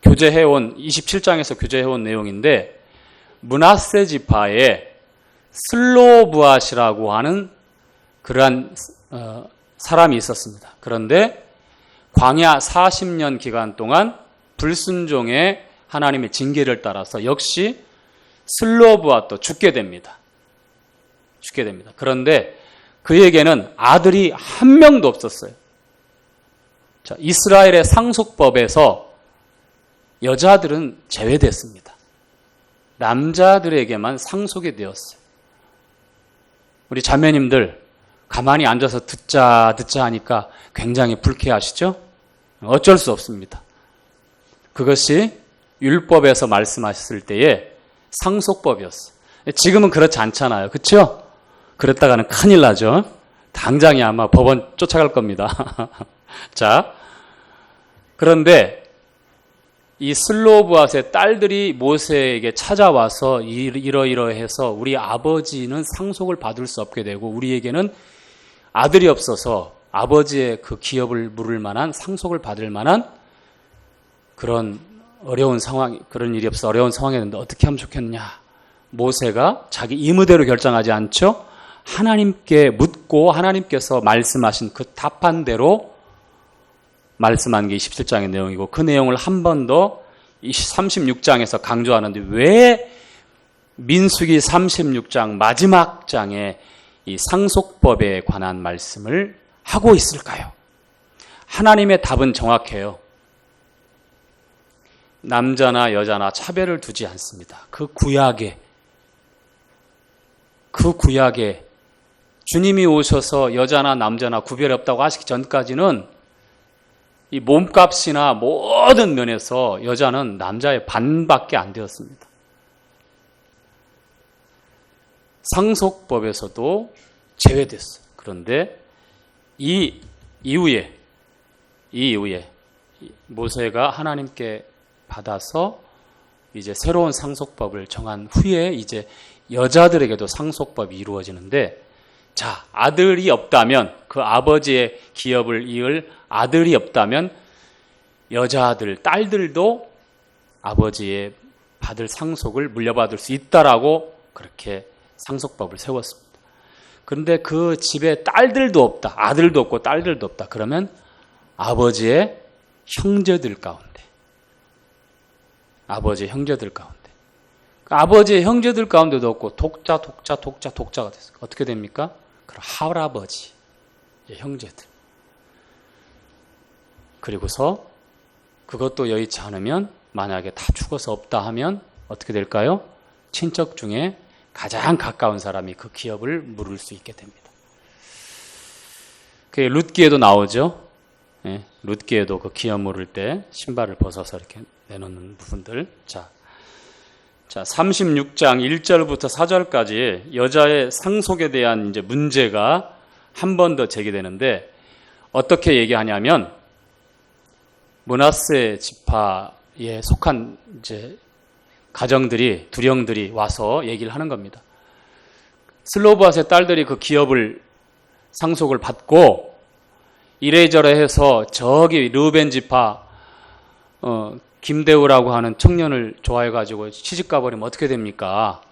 교제해온 27장에서 교제해온 내용인데 므낫세 지파에 슬로브앗이라고 하는 그러한 사람이 있었습니다. 그런데 광야 40년 기간 동안 불순종의 하나님의 징계를 따라서 역시 슬로브앗도 죽게 됩니다. 그런데 그에게는 아들이 한 명도 없었어요. 자, 이스라엘의 상속법에서 여자들은 제외됐습니다. 남자들에게만 상속이 되었어요. 우리 자매님들 가만히 앉아서 듣자 하니까 굉장히 불쾌하시죠? 어쩔 수 없습니다. 그것이 율법에서 말씀하셨을 때의 상속법이었어요. 지금은 그렇지 않잖아요. 그렇죠? 그랬다가는 큰일 나죠. 당장이 아마 법원 쫓아갈 겁니다. 자, 그런데 이 슬로브앗의 딸들이 모세에게 찾아와서 이러이러해서 우리 아버지는 상속을 받을 수 없게 되고 우리에게는 아들이 없어서 아버지의 그 기업을 물을 만한 상속을 받을 만한 그런 어려운 상황, 그런 일이 없어 어려운 상황이었는데 어떻게 하면 좋겠느냐. 모세가 자기 임의대로 결정하지 않죠. 하나님께 묻고 하나님께서 말씀하신 그 답한 대로 말씀한 게 27장의 내용이고 그 내용을 한 번 더 36장에서 강조하는데 왜 민수기 36장 마지막 장에 이 상속법에 관한 말씀을 하고 있을까요? 하나님의 답은 정확해요. 남자나 여자나 차별을 두지 않습니다. 그 구약에 주님이 오셔서 여자나 남자나 구별이 없다고 하시기 전까지는 이 몸값이나 모든 면에서 여자는 남자의 반밖에 안 되었습니다. 상속법에서도 제외됐어요. 그런데 이 이후에 모세가 하나님께 받아서 이제 새로운 상속법을 정한 후에 이제 여자들에게도 상속법이 이루어지는데 자, 아들이 없다면 그 아버지의 기업을 이을 아들이 없다면 여자아들, 딸들도 아버지의 받을 상속을 물려받을 수 있다라고 그렇게 상속법을 세웠습니다. 그런데 그 집에 딸들도 없다, 아들도 없고 딸들도 없다. 그러면 아버지의 형제들 가운데 아버지의 형제들 가운데도 없고 독자가 됐어요. 어떻게 됩니까? 그럼 할아버지의 형제들. 그리고서 그것도 여의치 않으면 만약에 다 죽어서 없다 하면 어떻게 될까요? 친척 중에 가장 가까운 사람이 그 기업을 물을 수 있게 됩니다. 그게 룻기에도 나오죠. 예, 룻기에도 그 기업 물을 때 신발을 벗어서 이렇게 내놓는 부분들. 자, 36장 1절부터 4절까지 여자의 상속에 대한 이제 문제가 한 번 더 제기되는데 어떻게 얘기하냐면 므낫세 지파에 속한 이제 가정들이 두령들이 와서 얘기를 하는 겁니다. 슬로바스의 딸들이 그 기업을 상속을 받고 이래저래 해서 저기 르벤 지파 김대우라고 하는 청년을 좋아해가지고 시집 가버리면 어떻게 됩니까?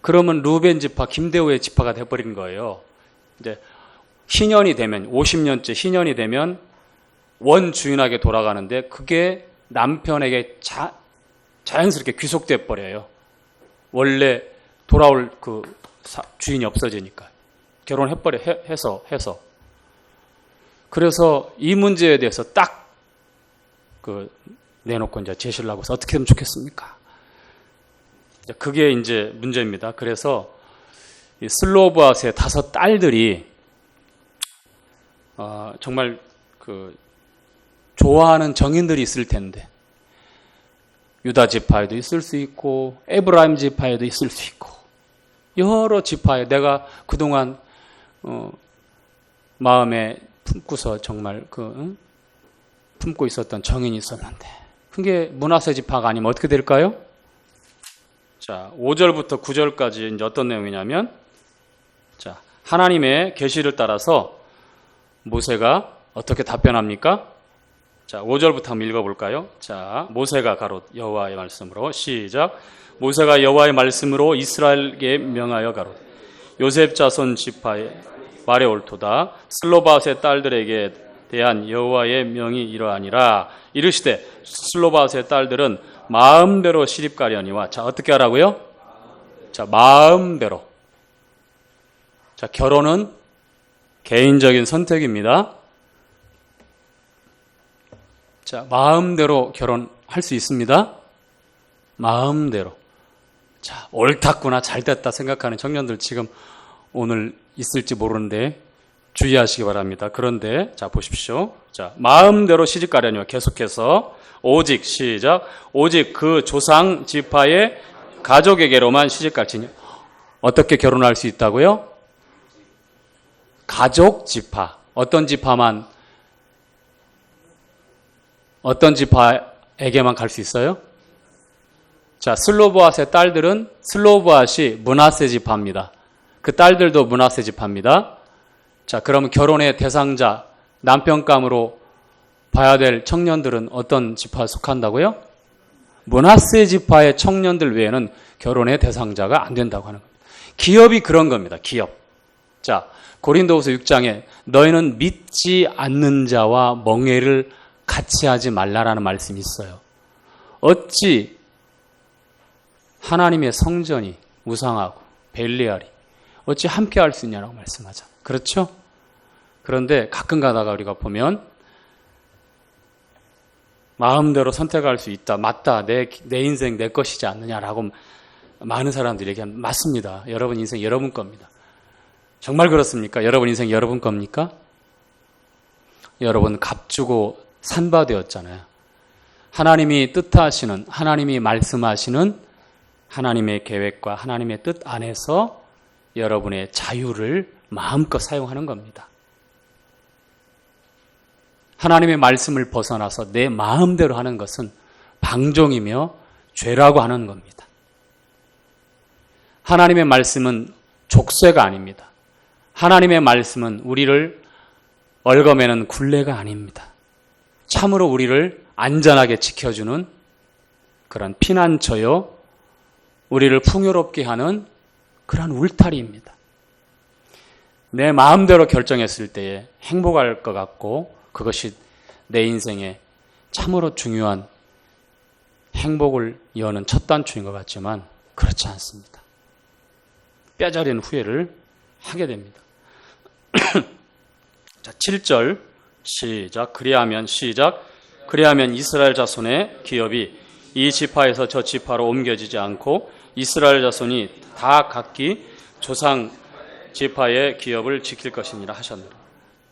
그러면 르벤 지파 김대우의 지파가 돼버린 거예요. 이제 희년이 되면 50년째 희년이 되면 원 주인에게 돌아가는데 그게 남편에게 자연스럽게 귀속돼 버려요. 원래 돌아올 그 주인이 없어지니까 결혼해버려 해서 그래서 이 문제에 대해서 딱 그 내놓고 이제 제시를 하고 서 어떻게 하면 좋겠습니까? 그게 이제 문제입니다. 그래서 이 슬로바스의 5 딸들이 정말 그 좋아하는 정인들이 있을 텐데 유다 지파에도 있을 수 있고 에브라임 지파에도 있을 수 있고 여러 지파에 내가 그동안 마음에 품고서 정말 품고 있었던 정인이 있었는데 그게 므낫세 지파가 아니면 어떻게 될까요? 자, 5절부터 9절까지 이제 어떤 내용이냐면 자, 하나님의 계시를 따라서 모세가 어떻게 답변합니까? 자, 5절부터 한번 읽어볼까요? 자, 모세가 가롯 여호와의 말씀으로 시작. 모세가 여호와의 말씀으로 이스라엘에게 명하여 가롯 요셉 자손 지파의 말에 옳도다. 슬로바스의 딸들에게 대한 여호와의 명이 이러하니라. 이르시되 슬로바스의 딸들은 마음대로 시집 가려니와 자, 어떻게 하라고요? 자, 마음대로. 자, 결혼은 개인적인 선택입니다. 자, 마음대로 결혼할 수 있습니다. 마음대로. 자, 옳았구나, 잘됐다 생각하는 청년들 지금 오늘 있을지 모르는데 주의하시기 바랍니다. 그런데 자, 보십시오. 자, 마음대로 시집 가려니와 계속해서 오직 시작. 오직 그 조상 지파의 가족에게로만 시집 갈지니 어떻게 결혼할 수 있다고요? 가족 지파. 어떤 지파만 어떤 지파에게만 갈 수 있어요? 자, 슬로보앗의 딸들은 슬로보앗이 므낫세 지파입니다. 그 딸들도 므낫세 지파입니다. 자, 그러면 결혼의 대상자, 남편감으로 봐야 될 청년들은 어떤 지파에 속한다고요? 므낫세 지파의 청년들 외에는 결혼의 대상자가 안 된다고 하는 겁니다. 기업이 그런 겁니다. 기업. 자, 고린도후서 6장에 너희는 믿지 않는 자와 멍해를 같이 하지 말라라는 말씀이 있어요. 어찌 하나님의 성전이 우상하고 벨리알이 어찌 함께 할 수 있냐라고 말씀하죠. 그렇죠? 그런데 가끔 가다가 우리가 보면 마음대로 선택할 수 있다. 맞다. 내 인생 내 것이지 않느냐라고 많은 사람들이 얘기하면 맞습니다. 여러분 인생 여러분 겁니다. 정말 그렇습니까? 여러분 인생 여러분 겁니까? 여러분 값주고 산바되었잖아요. 하나님이 뜻하시는, 하나님이 말씀하시는 하나님의 계획과 하나님의 뜻 안에서 여러분의 자유를 마음껏 사용하는 겁니다. 하나님의 말씀을 벗어나서 내 마음대로 하는 것은 방종이며 죄라고 하는 겁니다. 하나님의 말씀은 족쇄가 아닙니다. 하나님의 말씀은 우리를 얽어매는 굴레가 아닙니다. 참으로 우리를 안전하게 지켜주는 그런 피난처요, 우리를 풍요롭게 하는 그런 울타리입니다. 내 마음대로 결정했을 때에 행복할 것 같고 그것이 내 인생에 참으로 중요한 행복을 여는 첫 단추인 것 같지만 그렇지 않습니다. 뼈저린 후회를 하게 됩니다. 자, 7절 시작. 그리하면 시작. 그리하면 이스라엘 자손의 기업이 이 지파에서 저 지파로 옮겨지지 않고 이스라엘 자손이 다 각기 조상 지파의 기업을 지킬 것이니라 하셨느라.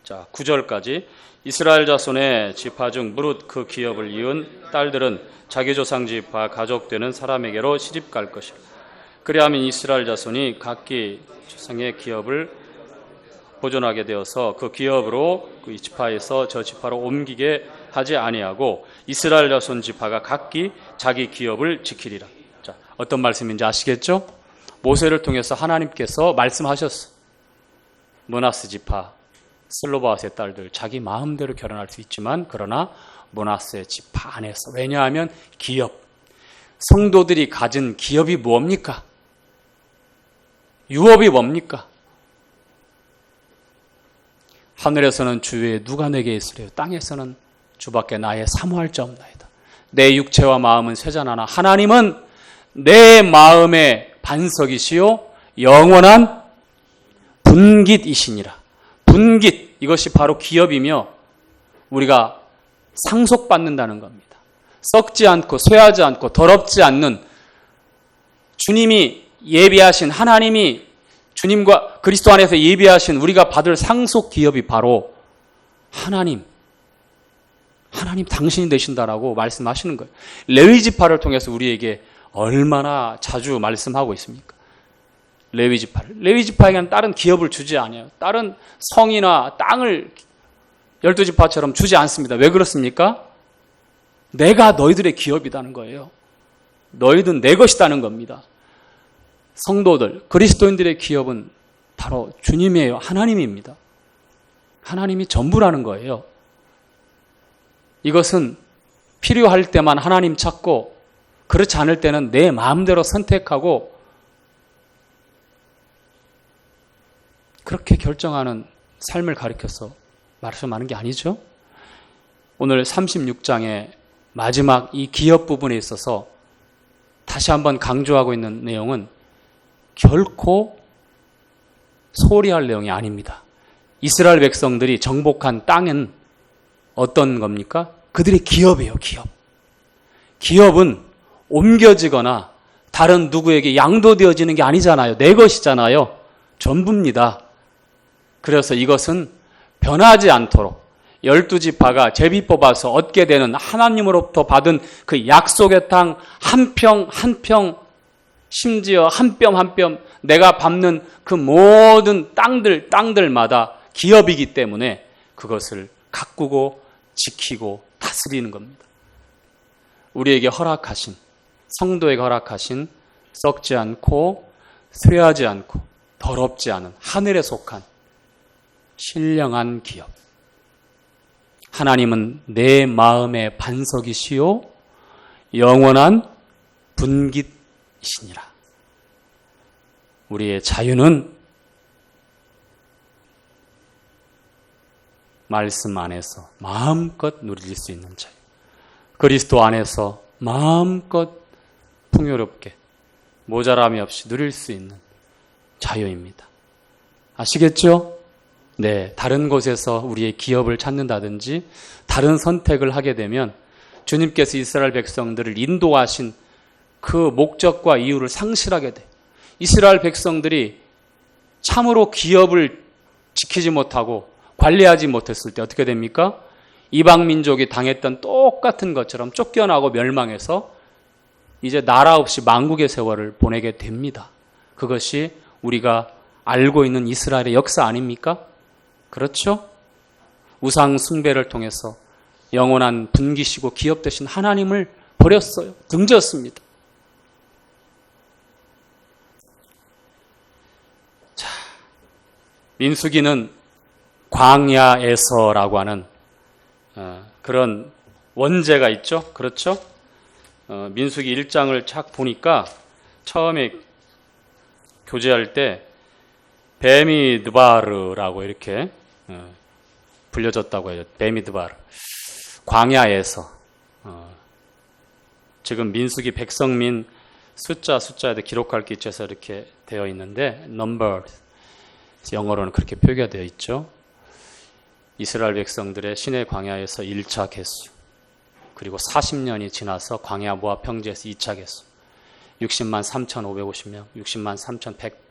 자, 9절까지 이스라엘 자손의 지파 중 무릇 그 기업을 이은 딸들은 자기 조상 지파 가족되는 사람에게로 시집 갈 것이라. 그리하면 이스라엘 자손이 각기 조상의 기업을 보존하게 되어서 그 기업으로 이 지파에서 저 지파로 옮기게 하지 아니하고 이스라엘 자손 지파가 각기 자기 기업을 지키리라. 자, 어떤 말씀인지 아시겠죠? 모세를 통해서 하나님께서 말씀하셨어. 므낫세 지파 슬로바스의 딸들 자기 마음대로 결혼할 수 있지만 그러나 므낫세 지파 안에서. 왜냐하면 기업, 성도들이 가진 기업이 뭡니까? 유업이 뭡니까? 하늘에서는 주의 누가 내게 있으래요. 땅에서는 주밖에 나의 사모할 자 없나이다. 내 육체와 마음은 쇠잔하나 하나님은 내 마음의 반석이시요 영원한 분깃이시니라. 분깃, 이것이 바로 기업이며 우리가 상속받는다는 겁니다. 썩지 않고 쇠하지 않고 더럽지 않는 주님이 예비하신, 하나님이 주님과 그리스도 안에서 예비하신 우리가 받을 상속 기업이 바로 하나님 당신이 되신다라고 말씀하시는 거예요. 레위 지파를 통해서 우리에게 얼마나 자주 말씀하고 있습니까? 레위 지파에게는 다른 기업을 주지 않아요. 다른 성이나 땅을 12지파처럼 주지 않습니다. 왜 그렇습니까? 내가 너희들의 기업이라는 거예요. 너희들은 내 것이라는 겁니다. 성도들, 그리스도인들의 기업은 바로 주님이에요. 하나님입니다. 하나님이 전부라는 거예요. 이것은 필요할 때만 하나님 찾고 그렇지 않을 때는 내 마음대로 선택하고 그렇게 결정하는 삶을 가리켜서 말씀하는 게 아니죠. 오늘 36장의 마지막 이 기업 부분에 있어서 다시 한번 강조하고 있는 내용은 결코 소리할 내용이 아닙니다. 이스라엘 백성들이 정복한 땅은 어떤 겁니까? 그들의 기업이에요. 기업은 옮겨지거나 다른 누구에게 양도되어지는 게 아니잖아요. 내 것이잖아요. 전부입니다. 그래서 이것은 변하지 않도록 12지파가 제비 뽑아서 얻게 되는 하나님으로부터 받은 그 약속의 땅 한 평 한 평, 심지어 한 뼘 한 뼘 내가 밟는 그 모든 땅들마다 기업이기 때문에 그것을 가꾸고 지키고 다스리는 겁니다. 우리에게 허락하신, 성도에게 허락하신 썩지 않고 쇠하지 않고 더럽지 않은 하늘에 속한 신령한 기업. 하나님은 내 마음의 반석이시요 영원한 분깃이시니라. 우리의 자유는 말씀 안에서 마음껏 누릴 수 있는 자유. 그리스도 안에서 마음껏 풍요롭게 모자람이 없이 누릴 수 있는 자유입니다. 아시겠죠? 네, 다른 곳에서 우리의 기업을 찾는다든지 다른 선택을 하게 되면 주님께서 이스라엘 백성들을 인도하신 그 목적과 이유를 상실하게 돼요. 이스라엘 백성들이 참으로 기업을 지키지 못하고 관리하지 못했을 때 어떻게 됩니까? 이방 민족이 당했던 똑같은 것처럼 쫓겨나고 멸망해서 이제 나라 없이 만국의 세월을 보내게 됩니다. 그것이 우리가 알고 있는 이스라엘의 역사 아닙니까? 그렇죠? 우상 숭배를 통해서 영원한 분기시고 기업 되신 하나님을 버렸어요. 등졌습니다. 자, 민수기는 광야에서라고 하는 그런 원제가 있죠. 그렇죠? 민수기 1장을 착 보니까 처음에 교제할 때 베미드바르라고 이렇게 불려졌다고 해요. 베미드바르. 광야에서. 지금 민수기 백성민 숫자에도 기록할 게 있어서 이렇게 되어 있는데 numbers 영어로는 그렇게 표기가 되어 있죠. 이스라엘 백성들의 시내 광야에서 1차 개수, 그리고 40년이 지나서 광야 모압 평지에서 2차 개수, 60만 3,550명, 60만 3,100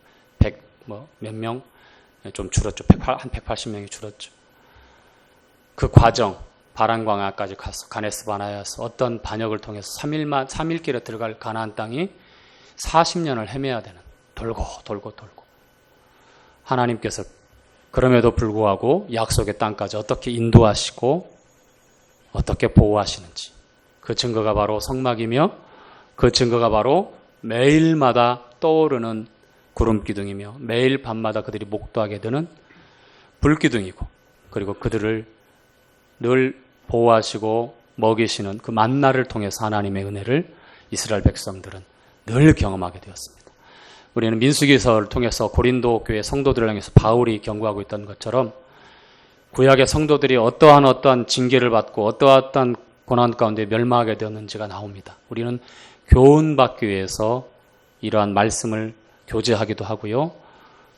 몇 명 좀 줄었죠. 한 180명이 줄었죠. 그 과정, 바란 광야까지 가서 가네스 바네아에서 어떤 반역을 통해서 3일 길에 들어갈 가나안 땅이 40년을 헤매야 되는, 돌고 하나님께서 그럼에도 불구하고 약속의 땅까지 어떻게 인도하시고 어떻게 보호하시는지, 그 증거가 바로 성막이며 그 증거가 바로 매일마다 떠오르는 구름기둥이며 매일 밤마다 그들이 목도하게 되는 불기둥이고, 그리고 그들을 늘 보호하시고 먹이시는 그 만나를 통해서 하나님의 은혜를 이스라엘 백성들은 늘 경험하게 되었습니다. 우리는 민수기서를 통해서 고린도 교회 성도들을 향해서 바울이 경고하고 있던 것처럼 구약의 성도들이 어떠한 징계를 받고 어떠한 고난 가운데 멸망하게 되었는지가 나옵니다. 우리는 교훈받기 위해서 이러한 말씀을 교제하기도 하고요.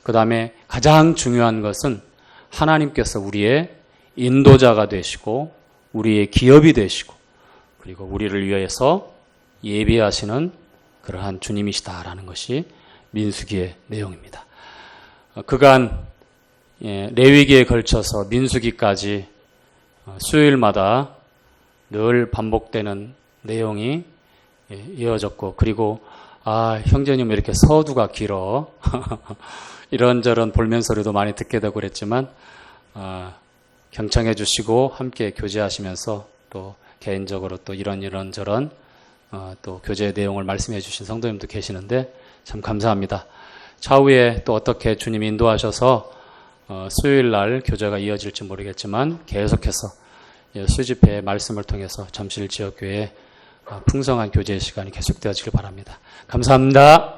그 다음에 가장 중요한 것은 하나님께서 우리의 인도자가 되시고 우리의 기업이 되시고 그리고 우리를 위해서 예비하시는 그러한 주님이시다라는 것이 민수기의 내용입니다. 그간 레위기에 걸쳐서 민수기까지 수요일마다 늘 반복되는 내용이 이어졌고, 그리고 형제님 왜 이렇게 서두가 길어 이런저런 볼멘소리도 많이 듣게 되고 그랬지만 경청해 주시고 함께 교제하시면서 또 개인적으로 또 이런저런 또 교제의 내용을 말씀해 주신 성도님도 계시는데 참 감사합니다. 차후에 또 어떻게 주님이 인도하셔서 수요일 날 교제가 이어질지 모르겠지만 계속해서 수집회의 말씀을 통해서 잠실 지역교회에 풍성한 교제의 시간이 계속되어지길 바랍니다. 감사합니다.